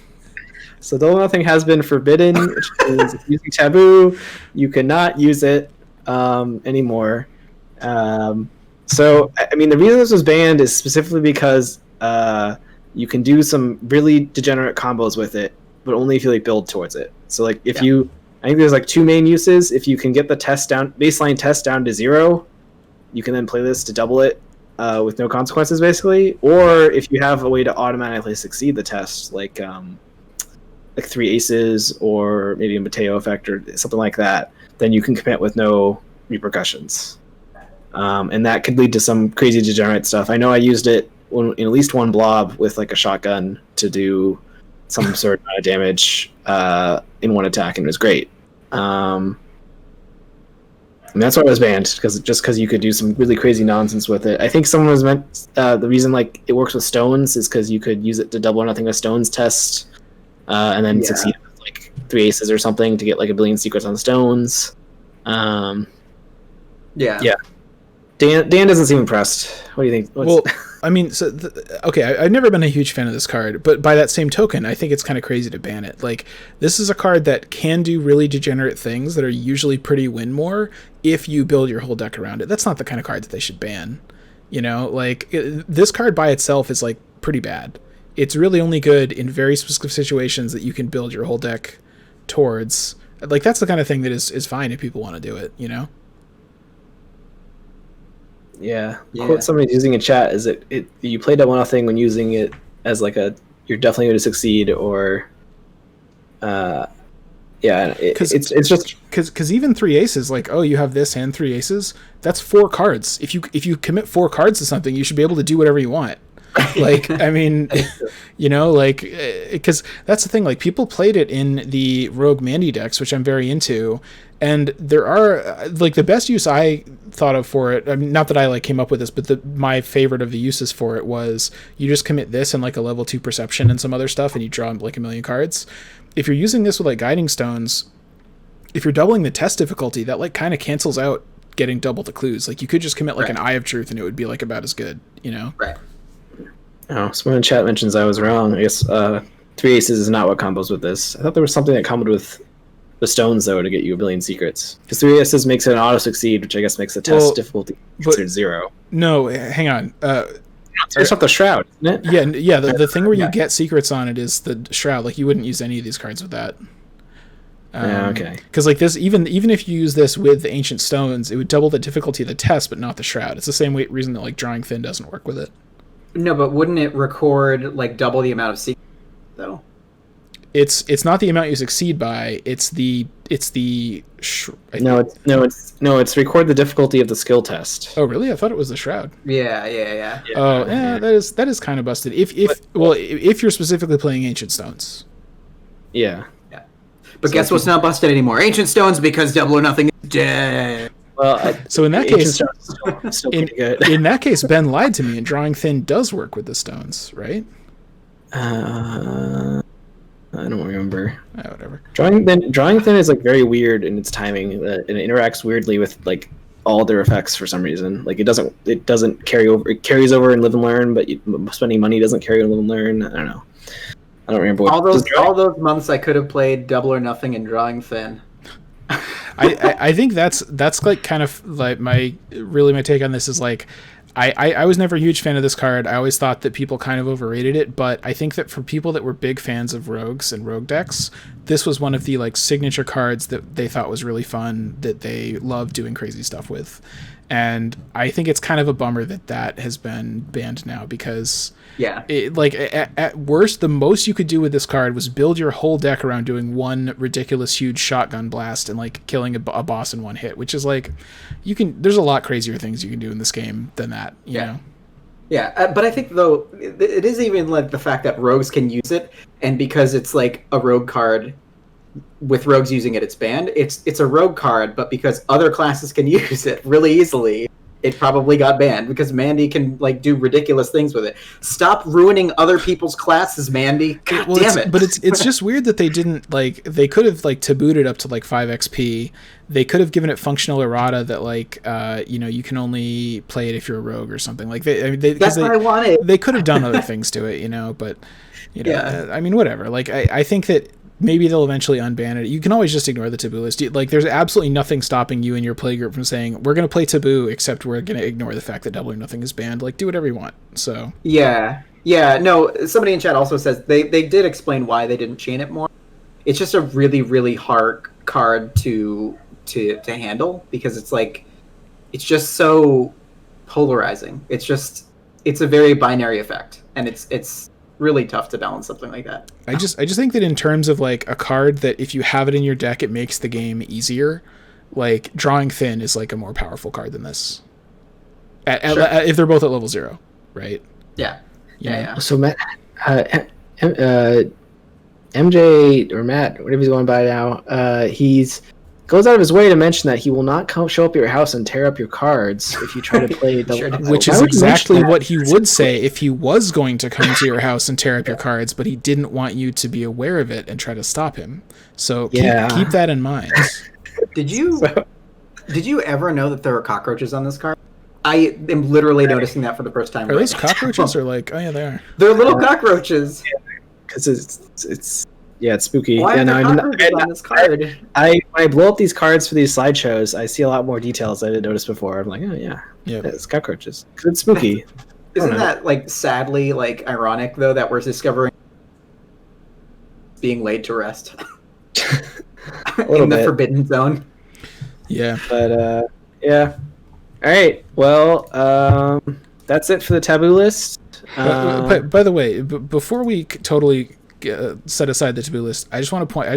So double nothing has been forbidden, which is using taboo. You cannot use it anymore. So I mean, the reason this was banned is specifically because you can do some really degenerate combos with it, but only if you like build towards it. So like if you, I think there's like 2 main uses. If you can get the baseline test down to 0, you can then play this to double it with no consequences, basically. Or if you have a way to automatically succeed the test, like 3 aces or maybe a Mateo effect or something like that, then you can commit with no repercussions. And that could lead to some crazy degenerate stuff. I know I used it in at least one blob with like a shotgun to do some sort of amount of damage in one attack, and it was great. And that's why it was banned, because you could do some really crazy nonsense with it. I think someone was meant the reason like it works with stones is because you could use it to double or nothing a stones test, and then succeed with like 3 aces or something to get like a billion secrets on stones. Yeah. Dan doesn't seem impressed. What do you think? Well, I mean, I've never been a huge fan of this card, but by that same token, I think it's kind of crazy to ban it. Like, this is a card that can do really degenerate things that are usually pretty win more if you build your whole deck around it. That's not the kind of card that they should ban. You know, like, this card by itself is, like, pretty bad. It's really only good in very specific situations that you can build your whole deck towards. Like, that's the kind of thing that is fine if people want to do it, you know? Yeah. Quote somebody using in chat is it you play double nothing when using it as like you're definitely going to succeed, or it's just because even 3 aces, like, oh, you have this and 3 aces, that's 4 cards. If you commit 4 cards to something, you should be able to do whatever you want. Like, I mean, you know, like, because that's the thing, like, people played it in the Rogue Mandy decks, which I'm very into, and there are, like, the best use I thought of for it, I mean, not that I, like, came up with this, but my favorite of the uses for it was you just commit this and, like, a level 2 perception and some other stuff, and you draw, like, a million cards. If you're using this with, like, Guiding Stones, if you're doubling the test difficulty, that, like, kind of cancels out getting double the clues. Like, you could just commit, like, an Eye of Truth, and it would be, like, about as good, you know? Right. Oh, someone in chat mentions I was wrong. I guess 3 aces is not what combos with this. I thought there was something that comboed with the stones though to get you a billion secrets. Because 3 aces makes it an auto succeed, which I guess makes the test difficulty considered 0. No, hang on. It's not the shroud, isn't it? Yeah. The thing where you get secrets on it is the shroud. Like you wouldn't use any of these cards with that. Okay. Because like this, even if you use this with the ancient stones, it would double the difficulty of the test, but not the shroud. It's the same reason that like drawing thin doesn't work with it. No, but wouldn't it record like double the amount of secrets though? It's not the amount you succeed by. It's record the difficulty of the skill test. Oh really? I thought it was the shroud. Yeah. Oh yeah, that is kind of busted. If you're specifically playing ancient stones. Yeah. But so guess what's not busted anymore? Ancient stones, because Double or Nothing is dead. Well, so in that case, in that case, Ben lied to me, and drawing thin does work with the stones, right? I don't remember. Whatever. Drawing thin is like very weird in its timing. And it interacts weirdly with like all their effects for some reason. Like it doesn't carry over. It carries over in Live and Learn, but spending money doesn't carry in Live and Learn. I don't know. I don't remember all those months I could have played Double or Nothing and drawing thin. I think that's like kind of like my take on this is like I was never a huge fan of this card. I always thought that people kind of overrated it, but I think that for people that were big fans of rogues and rogue decks, this was one of the like signature cards that they thought was really fun, that they loved doing crazy stuff with. And I think it's kind of a bummer that has been banned now, because at worst, the most you could do with this card was build your whole deck around doing one ridiculous huge shotgun blast and like killing a boss in one hit, which is like there's a lot crazier things you can do in this game than that, you know? Yeah, but I think though it is even like the fact that rogues can use it, and because it's like a rogue card, with rogues using it, it's banned. It's a rogue card, but because other classes can use it really easily, it probably got banned, because Mandy can like do ridiculous things with it. Stop ruining other people's classes, Mandy. God damn it. But it's just weird that they didn't like. They could have like tabooed it up to like 5 XP. They could have given it functional errata that like you can only play it if you're a rogue or something. Like that's what I wanted. They could have done other things to it, but I mean whatever. Like I think that maybe they'll eventually unban it. You can always just ignore the taboo list. Like, there's absolutely nothing stopping you and your play group from saying, we're going to play taboo, except we're going to ignore the fact that Double or Nothing is banned. Like, do whatever you want. So yeah, no, somebody in chat also says they did explain why they didn't chain it more. It's just a really, really hard card to handle, because it's like, it's just so polarizing. It's a very binary effect, and it's really tough to balance something like that. I just think that in terms of like a card that if you have it in your deck, it makes the game easier. Like drawing thin is like a more powerful card than this. If they're both at level 0, right? Yeah. So Matt, MJ or Matt, whatever he's going by now, he's goes out of his way to mention that he will not show up at your house and tear up your cards if you try to play which is exactly what he would say if he was going to come to your house and tear up your cards, but he didn't want you to be aware of it and try to stop him. So keep that in mind. Did you ever know that there were cockroaches on this card? I am literally noticing that for the first time. Are those cockroaches or like, oh yeah, they are. They're little cockroaches. Because it's spooky. Why are there cockroaches on this card? When I blow up these cards for these slideshows, I see a lot more details I didn't notice before. I'm like, oh yeah, it's cockroaches. It's spooky. Isn't that like sadly like ironic though that we're discovering being laid to rest in the Forbidden Zone? Yeah, but yeah. All right. Well, that's it for the taboo list. By the way, before we totally set aside the taboo list, I just want to point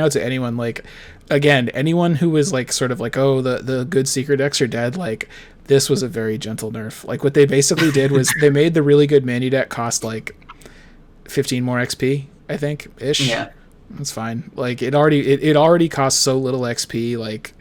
out to anyone, like, again, anyone who was like sort of like, oh, the good secret decks are dead, like, this was a very gentle nerf. Like, what they basically did was they made the really good Mandy deck cost like 15 more XP, I think, ish. Yeah, that's fine. Like, it already costs so little XP. Like,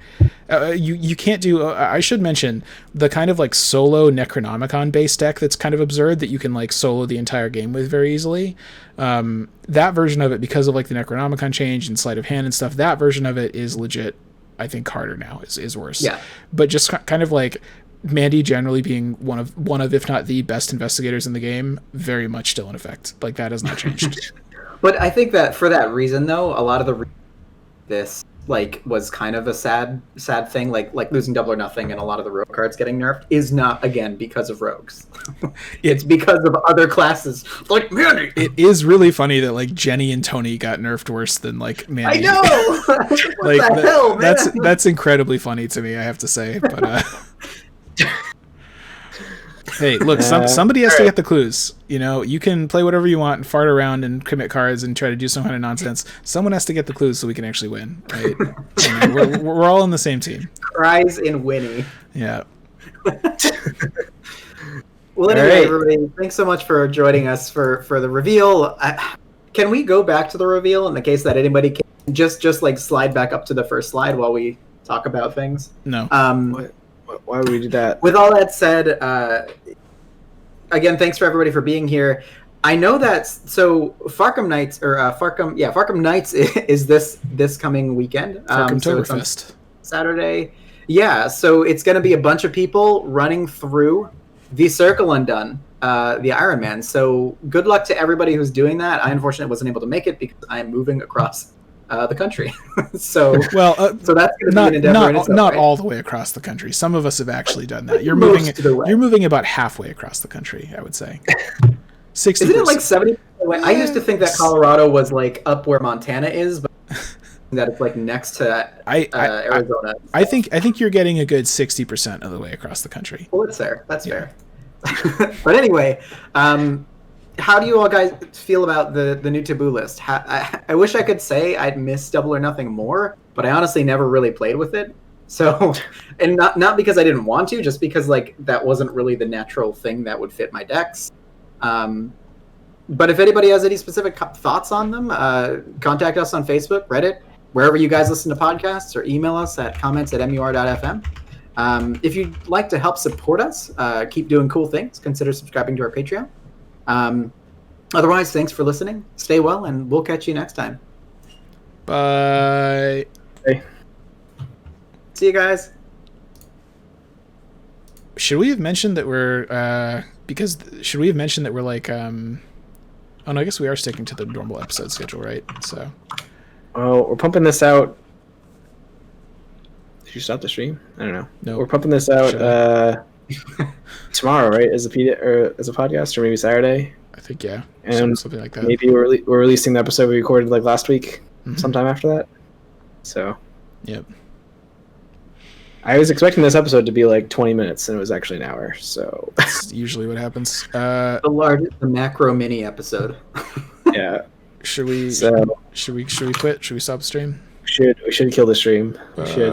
you can't do. I should mention the kind of like solo Necronomicon based deck that's kind of absurd that you can like solo the entire game with very easily. That version of it, because of like the Necronomicon change and Sleight of Hand and stuff, that version of it is legit. I think harder now is worse. Yeah, but just kind of like Mandy generally being one of if not the best investigators in the game, very much still in effect. Like, that has not changed. But I think that for that reason though, a lot of the this like was kind of a sad thing, like losing Double or Nothing and a lot of the rogue cards getting nerfed is not again because of rogues. It's because of other classes like Manny. It is really funny that like Jenny and Tony got nerfed worse than like Manny. I know. What like the hell, man? that's incredibly funny to me, I have to say. But hey, look, somebody has to get the clues. You know, you can play whatever you want and fart around and commit cards and try to do some kind of nonsense. Someone has to get the clues so we can actually win, right? You know, we're all on the same team. Cries in Winnie. Yeah. Well, anyway, everybody, thanks so much for joining us for the reveal. Can we go back to the reveal in the case that anybody can just like slide back up to the first slide while we talk about things? No. Why would we do that? With all that said, again, thanks for everybody for being here. I know that Farkham Nights Farkham Nights is this coming weekend. Farkhamtoberfest. Saturday. Yeah, so it's going to be a bunch of people running through the Circle Undone, the Iron Man. So good luck to everybody who's doing that. I unfortunately wasn't able to make it because I am moving across the country. so that's going to be an endeavor. Not all the way across the country. Some of us have actually done that. You're moving about halfway across the country, I would say. 60%. Isn't it like 70%? I used to think that Colorado was like up where Montana is, but that it's like next to Arizona. I think you're getting a good 60% of the way across the country. Well, that's fair. That's fair. But anyway, how do you all guys feel about the new Taboo List? I wish I could say I'd miss Double or Nothing more, but I honestly never really played with it. So, and not because I didn't want to, just because like that wasn't really the natural thing that would fit my decks. But if anybody has any specific thoughts on them, contact us on Facebook, Reddit, wherever you guys listen to podcasts, or email us at comments@mur.fm. If you'd like to help support us, keep doing cool things, consider subscribing to our Patreon. Otherwise, thanks for listening. Stay well, and we'll catch you next time. Bye. Hey. See you guys. Should we have mentioned that we're like oh no, I guess we are sticking to the normal episode schedule, right? So we're pumping this out. Did you stop the stream? I don't know. No. We're pumping this out tomorrow, right? As a podcast, or maybe Saturday. I think yeah. And something like that. Maybe we're releasing the episode we recorded like last week, sometime after that. So. Yep. I was expecting this episode to be like 20 minutes, and it was actually an hour. So that's usually what happens. The macro mini episode. Yeah. Should we quit? Should we stop the stream? We should kill the stream. We should.